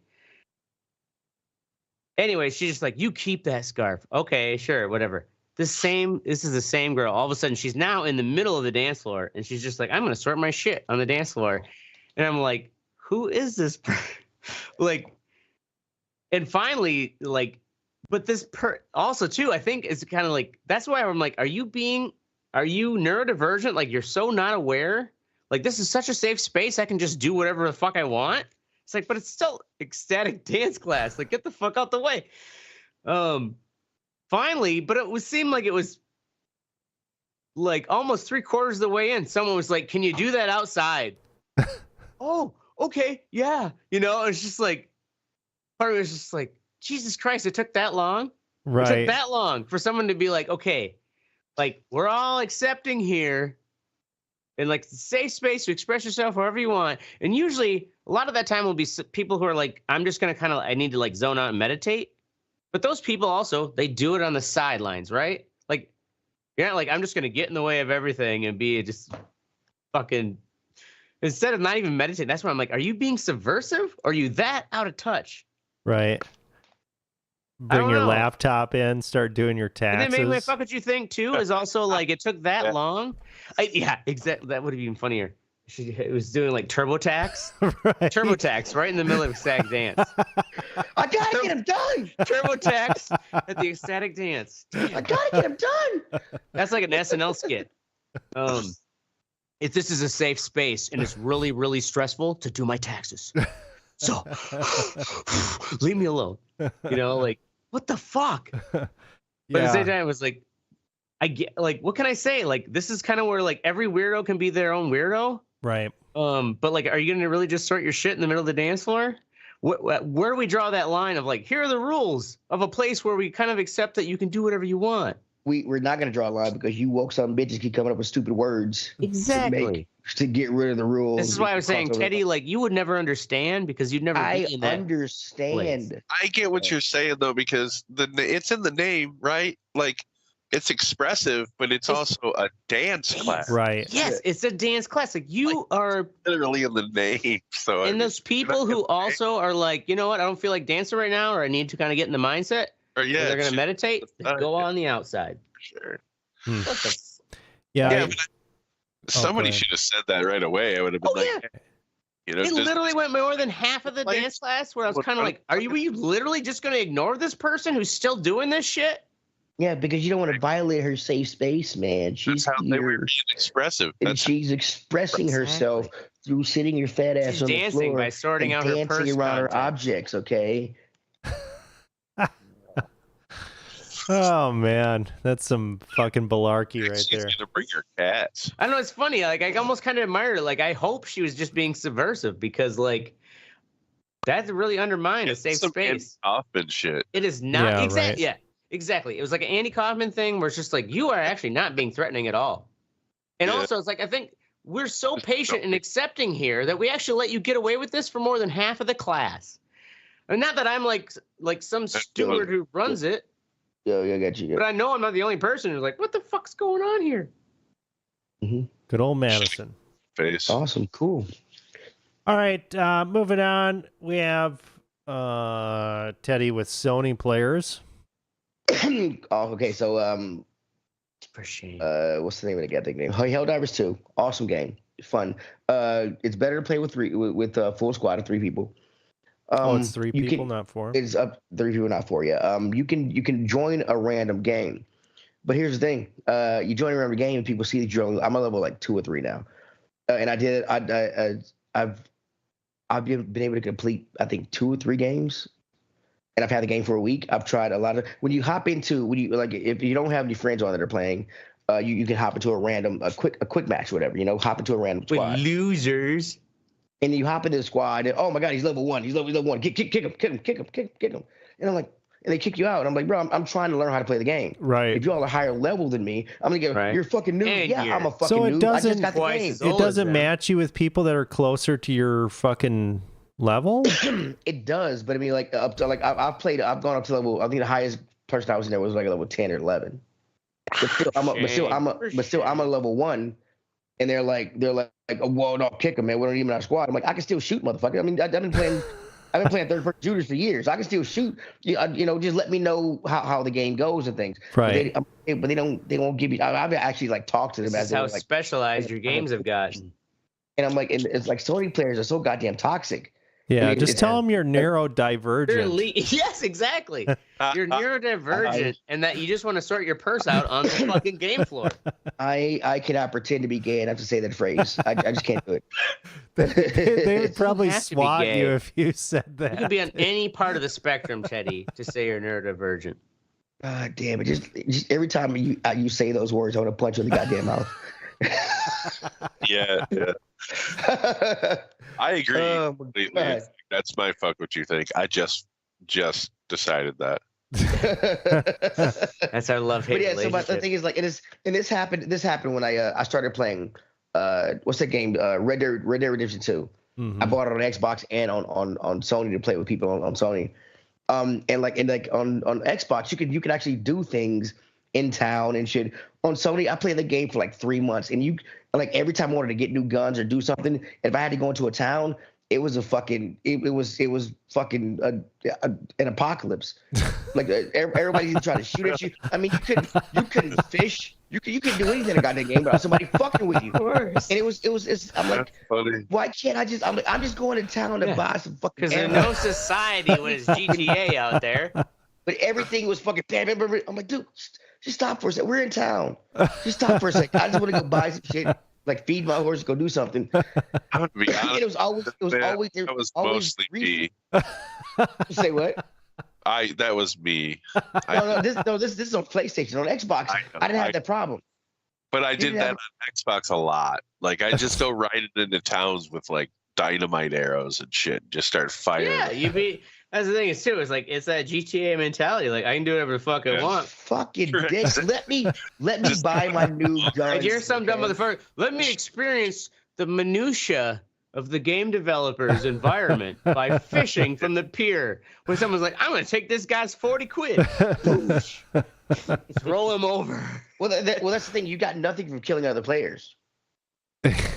anyway, she's just like, you keep that scarf. Okay, sure, whatever. This is the same girl. All of a sudden, she's now in the middle of the dance floor, and she's just like, I'm gonna sort my shit on the dance floor. And I'm like, who is this? Like, and finally, like, but this also too, I think it's kind of like, that's why I'm like, are you neurodivergent? Like, you're so not aware. Like, this is such a safe space. I can just do whatever the fuck I want. It's like, but it's still ecstatic dance class. Like, get the fuck out the way. Finally, but it seemed like it was like almost 3/4 of the way in. Someone was like, can you do that outside? Oh, okay. Yeah. You know, it's just like, part of it was just like, Jesus Christ, it took that long. Right. It took that long for someone to be like, okay, like we're all accepting here and like safe space to express yourself however you want. And usually a lot of that time will be people who are like, I'm just going to I need to like zone out and meditate. But those people also, they do it on the sidelines, right? Like, you're not like, I'm just going to get in the way of everything and be just fucking, instead of not even meditating. That's why I'm like, are you being subversive? Or are you that out of touch? Right. Bring your laptop in, start doing your taxes. And then maybe what fuck what you think too is also like it took that long. Yeah, exactly. That would have been funnier. It was doing like TurboTax. Right. TurboTax right in the middle of ecstatic dance. I gotta get him done. TurboTax at the ecstatic dance. I gotta get him done. That's like an SNL skit. If this is a safe space and it's really, really stressful to do my taxes. So leave me alone. You know, like, what the fuck? But at the same time, it was like, I get, like, what can I say? Like, this is kind of where like every weirdo can be their own weirdo. Right. But like, are you gonna really just sort your shit in the middle of the dance floor? Where do we draw that line of like, here are the rules of a place where we kind of accept that you can do whatever you want? We're not going to draw a line because you woke some bitches keep coming up with stupid words Exactly to get rid of the rules. This is why I was saying, Teddy, like you would never understand because you'd never be in that understand. place. I get what you're saying though, because it's in the name, right? Like it's expressive, but it's also a dance class. Right. Yes, it's a dance class. Like you are literally in the name. So and those people who also are like, you know what, I don't feel like dancing right now, or I need to kind of get in the mindset. Or they're gonna meditate. Go on the outside. Sure. What the Yeah. Somebody should have said that right away. I would have been like, yeah. You know, It literally went more than half of the dance class where I was kind of like, were you literally just going to ignore this person who's still doing this shit? Yeah, because you don't want to violate her safe space, man. She's that's how they were being expressive. And she's expressing herself through sitting your fat ass on the floor by sorting out dancing her purse around content. her objects, okay? Oh man, that's some fucking malarkey right She's there. gonna bring her cats. I know, it's funny. Like I almost kind of admire her. Like I hope she was just being subversive because like that really undermined a safe space. Kaufman shit. It is not Yeah, exactly. right. Yeah, exactly. It was like an Andy Kaufman thing where it's just like you are actually not being threatening at all. And Yeah. also, it's like I think we're so patient and accepting here that we actually let you get away with this for more than half of the class. And not that I'm like some steward who runs it. Yeah, I got you. But I know I'm not the only person who's like, what the fuck's going on here? Good old Madison. Face. Awesome, cool. All right, moving on. We have Teddy with Sony players. Oh, okay, so For shame. what's the name of the goddamn game? Helldivers 2. Awesome game. Fun. It's better to play with full squad of 3 people. It's 3 people, not 4. It's up 3 people, not 4. Yeah. You can join a random game, but here's the thing: you join a random game, and people see that you're. I'm a level like 2 or 3 now, and I've been able to complete I think 2 or 3 games, and I've had the game for a week. I've tried a lot of when you if you don't have any friends on that are playing, you can hop into a quick match, whatever, hop into a random squad. With losers. And you hop into the squad, and oh my god, he's level 1. He's level 1. Kick him. And I'm like, and they kick you out. And I'm like, bro, I'm trying to learn how to play the game. Right. If you all are higher level than me, I'm gonna go. You're a fucking noob. And Yeah, I'm a fucking So it noob. I just doesn't- got the game. It doesn't match you with people that are closer to your fucking level. It does, but I mean, like up to I've gone up to level. I think the highest person I was in there was like a level 10 or 11. But still, I'm a level 1. And they're like, oh, whoa, no, kick him, man. We don't even have a squad. I'm like, I can still shoot, motherfucker. I mean, I've been playing third-person shooters for years. I can still shoot. Just let me know how the game goes and things. Right. But they won't give you. I've actually like talked to them This as is how like, specialized your games have gotten. and I'm like, and it's like Sony players are so goddamn toxic. Yeah, I mean, just tell them you're neurodivergent. Yes, exactly. You're neurodivergent, and that you just want to sort your purse out on the fucking game floor. I cannot pretend to be gay and have to say that phrase. I just can't do it. They would probably have to be swat gay. you if you said that. You could be on any part of the spectrum, Teddy, to say you're neurodivergent. God damn it! Just every time you say those words, I want to punch you in the goddamn mouth. Yeah. I agree completely. God. That's my fuck what you think. I just decided that. That's our love-hate But yeah, so relationship. the thing is, like, this happened when I started playing what's that game? Red Dead Redemption 2. Mhm. I bought it on Xbox and on Sony to play with people on Sony. And on Xbox you can actually do things in town and shit. On Sony, I played the game for like 3 months, and every time I wanted to get new guns or do something, if I had to go into a town, it was fucking an apocalypse. Like everybody's trying to shoot at you. I mean, you couldn't fish. You couldn't do anything in a goddamn game without somebody fucking with you. Of course. And it's I'm like, That's funny. why can't I just? I'm just going to town to buy some fucking. Because there's ammo. no society when it's GTA out there. But everything was fucking bam, bam, bam, bam. I'm like, dude, just stop for a second. We're in town. Just stop for a second. I just want to go buy some shit, like feed my horse, go do something. I'm gonna be honest. And it was always That was mostly me. Say what? That was me. This is on PlayStation. On Xbox, I didn't have that problem. But I did that on Xbox a lot. Like I just go riding into towns with like dynamite arrows and shit. Just start firing. Yeah, that's the thing is too. It's like it's that GTA mentality. Like I can do whatever the fuck I want. Fucking dick. Let me buy my new gun. Like you're some dumb motherfucker. Let me experience the minutia of the game developer's environment by fishing from the pier. When someone's like, I'm gonna take this guy's 40 quid. Boosh. Throw him over. Well, that's the thing. You got nothing from killing other players.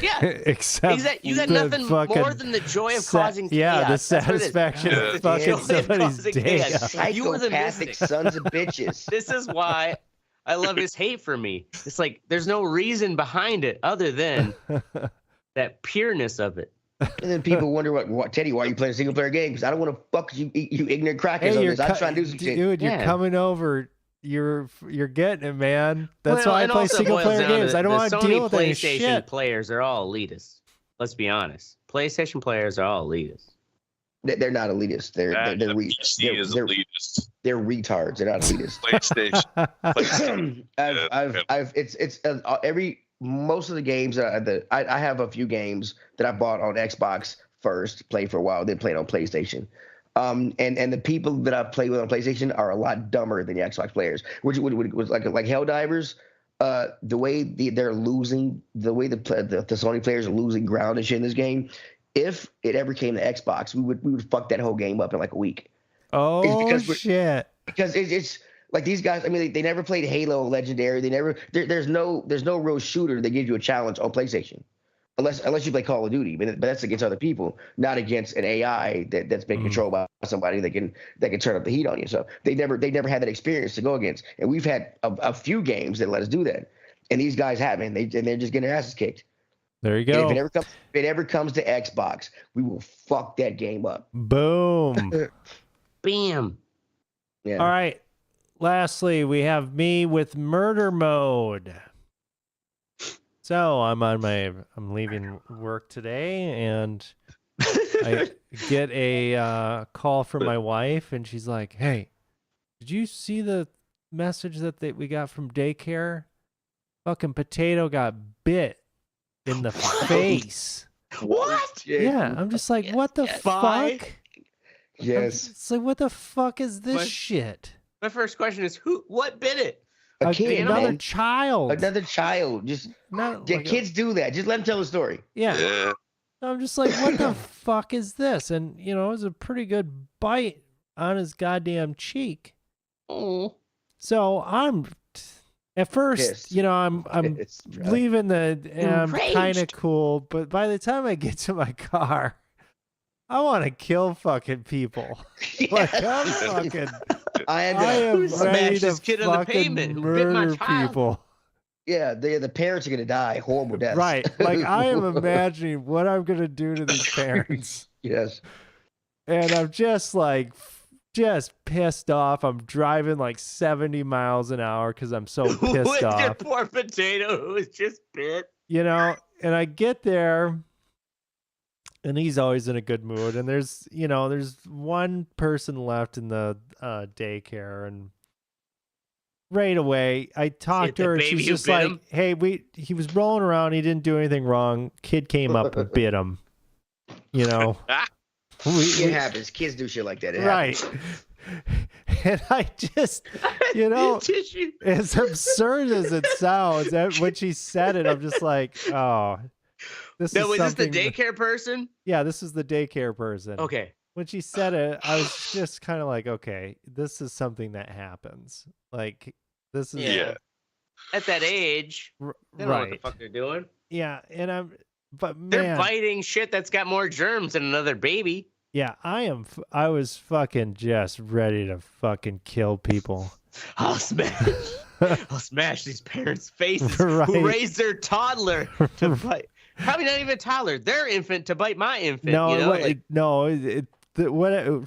Yeah, except you got nothing more than the joy of causing chaos. Yeah, the satisfaction of fucking somebody's day. Psychopathic sons of bitches. This is why I love his hate for me. It's like there's no reason behind it other than that pureness of it. And then people wonder what Teddy, why are you playing a single player game? Because I don't want to fuck you ignorant crackers on this. I'm trying to do some shit. Dude, you're coming over. You're getting it, man. That's why I play single player games. I don't want to deal with any shit. PlayStation players are all elitists. Let's be honest. PlayStation players are all elitists. They're not elitists. They're elitist. They're retards. They're not elitists. PlayStation. Most of the games that I have a few games that I bought on Xbox first, played for a while, then played on PlayStation. And the people that I play with on PlayStation are a lot dumber than the Xbox players, which was like Helldivers. The way they're losing, the way the Sony players are losing ground and shit in this game. If it ever came to Xbox, we would fuck that whole game up in like a week. Oh shit! Because it's like these guys. I mean, they never played Halo Legendary. There's no real shooter that gives you a challenge on PlayStation. Unless you play Call of Duty, but that's against other people, not against an AI that's been controlled by somebody that can turn up the heat on you. So they never had that experience to go against, and we've had a few games that let us do that, and these guys haven't. They're just getting their asses kicked. There you go. And if it ever comes to Xbox, we will fuck that game up. Boom. Bam. Yeah. All right. Lastly, we have me with murder mode. So I'm leaving work today, and I get a call from my wife, and she's like, "Hey, did you see the message that we got from daycare? Fucking Potato got bit in the face." What? Yeah, I'm just like, what the fuck? Yes. It's like, what the fuck is this shit? My first question is, what bit it? A kid, another child. Another child. Just kids do that. Just let them tell the story. Yeah. I'm just like, what the fuck is this? And it was a pretty good bite on his goddamn cheek. Oh. So I'm at first, I'm leaving I'm kind of cool, but by the time I get to my car, I want to kill fucking people. Yes. Like I'm fucking. I am ready to kid on the pavement murder people. Yeah, the parents are gonna die horrible deaths. Right. Like I am imagining what I'm gonna do to these parents. Yes. And I'm just pissed off. I'm driving like 70 miles an hour because I'm so pissed off. Your poor Potato who was just bit. And I get there. And he's always in a good mood. And there's one person left in the daycare. And right away, I talked to her. And she's just like, hey, he was rolling around. He didn't do anything wrong. Kid came up and bit him. It happens. Kids do shit like that. It right. And I just, as absurd as it sounds, when she said it, I'm just like, oh. Was this the daycare person? Yeah, this is the daycare person. Okay. When she said it, I was just kind of like, okay, this is something that happens. Like, this is... Yeah. At that age, they don't know what the fuck they're doing. Yeah, and they're biting shit that's got more germs than another baby. Yeah, I was fucking just ready to fucking kill people. I'll smash these parents' faces who raised their toddler to bite. Probably not even a toddler. Their infant to bite my infant.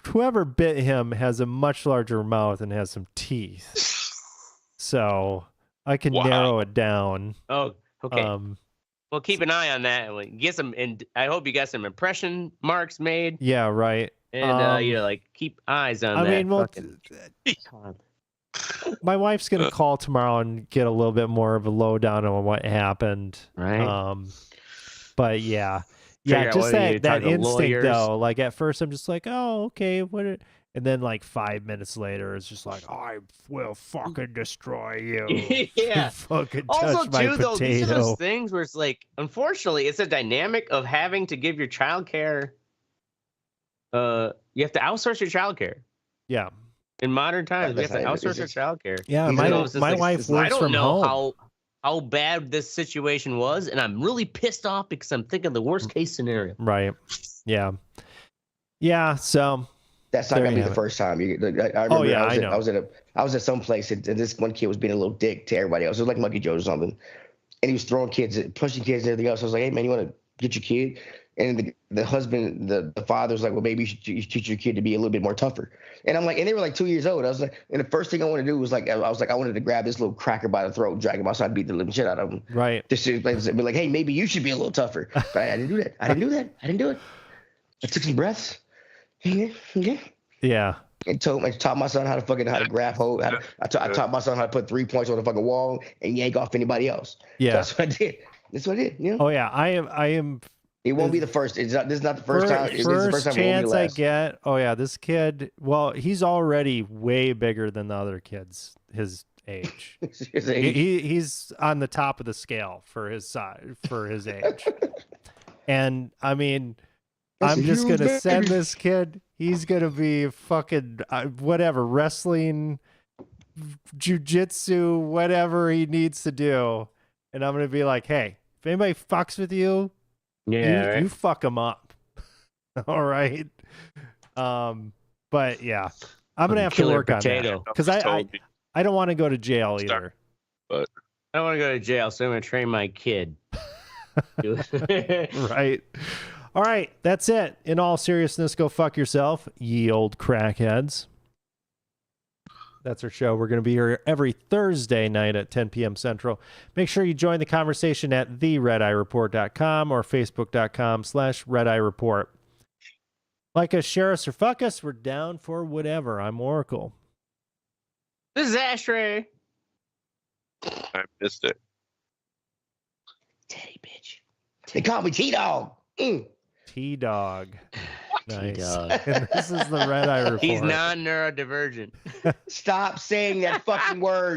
Whoever bit him has a much larger mouth and has some teeth. So I can narrow it down. Oh, okay. Well, keep an eye on that. Get some, and I hope you got some impression marks made. Yeah, right. And keep eyes on that. My wife's gonna call tomorrow and get a little bit more of a lowdown on what happened. Right. But yeah, Yeah, out just whether you that talk to instinct lawyers. though. Like at first, I'm just like, oh, okay, and then like 5 minutes later, it's just like, I will fucking destroy you. Yeah. Fucking Also, touch my too, though, these are those potato. things where it's like, unfortunately, it's a dynamic of having to give your childcare. You have to outsource your childcare. Yeah. In modern times, we have to outsource our childcare. Yeah, These my are those- my wife I works don't from know home. how bad this situation was, and I'm really pissed off because I'm thinking the worst case scenario. Right. Yeah. Yeah. So That's not there gonna you be the have it. first time. I remember yeah, I I was at some place and this one kid was being a little dick to everybody else. It was like Monkey Joe or something, and he was throwing kids, pushing kids, and everything else. I was like, hey man, you want to get your kid? And the husband, the father was like, well, maybe you should teach your kid to be a little bit more tougher. And I'm like, and they were like 2 years old. I was like, and the first thing I wanted to do was like, I wanted to grab this little cracker by the throat, drag him outside, beat the living shit out of him. Right. Just to be like, hey, maybe you should be a little tougher. But I didn't do that. I didn't do it. I took some breaths. Yeah. And taught my son how to grab hold. I taught my son how to put 3 points on the fucking wall and yank off anybody else. Yeah. So that's what I did. That's what I did. You know? Oh yeah. I am. It won't be the first. This is not the first time. This is the first time. Chance it won't be I the get. Oh yeah, this kid. Well, he's already way bigger than the other kids his age. last. He's on the top of the scale for his size, for his age. And I mean, That's I'm a just huge gonna send baby. this kid. He's gonna be fucking whatever, wrestling, jujitsu, whatever he needs to do. And I'm gonna be like, hey, if anybody fucks with you, Yeah, you fuck him up. All right. But yeah, I'm gonna have to Killer work on potato. that because I don't want to go to jail either. But I don't want to go to jail, so I'm going to train my kid. Right. All right, that's it. In all seriousness, go fuck yourself, ye old crackheads. That's our show. We're going to be here every Thursday night at 10 p.m. Central. Make sure you join the conversation at theredeyereport.com or facebook.com/redeyereport. Like us, share us, or fuck us. We're down for whatever. I'm Oracle. This is Ashtray. I missed it. Teddy bitch. They call me T-Dog. T-Dog. Nice. T-Dog. And this is the Red Eye Report. He's non-neurodivergent. Stop saying that fucking word.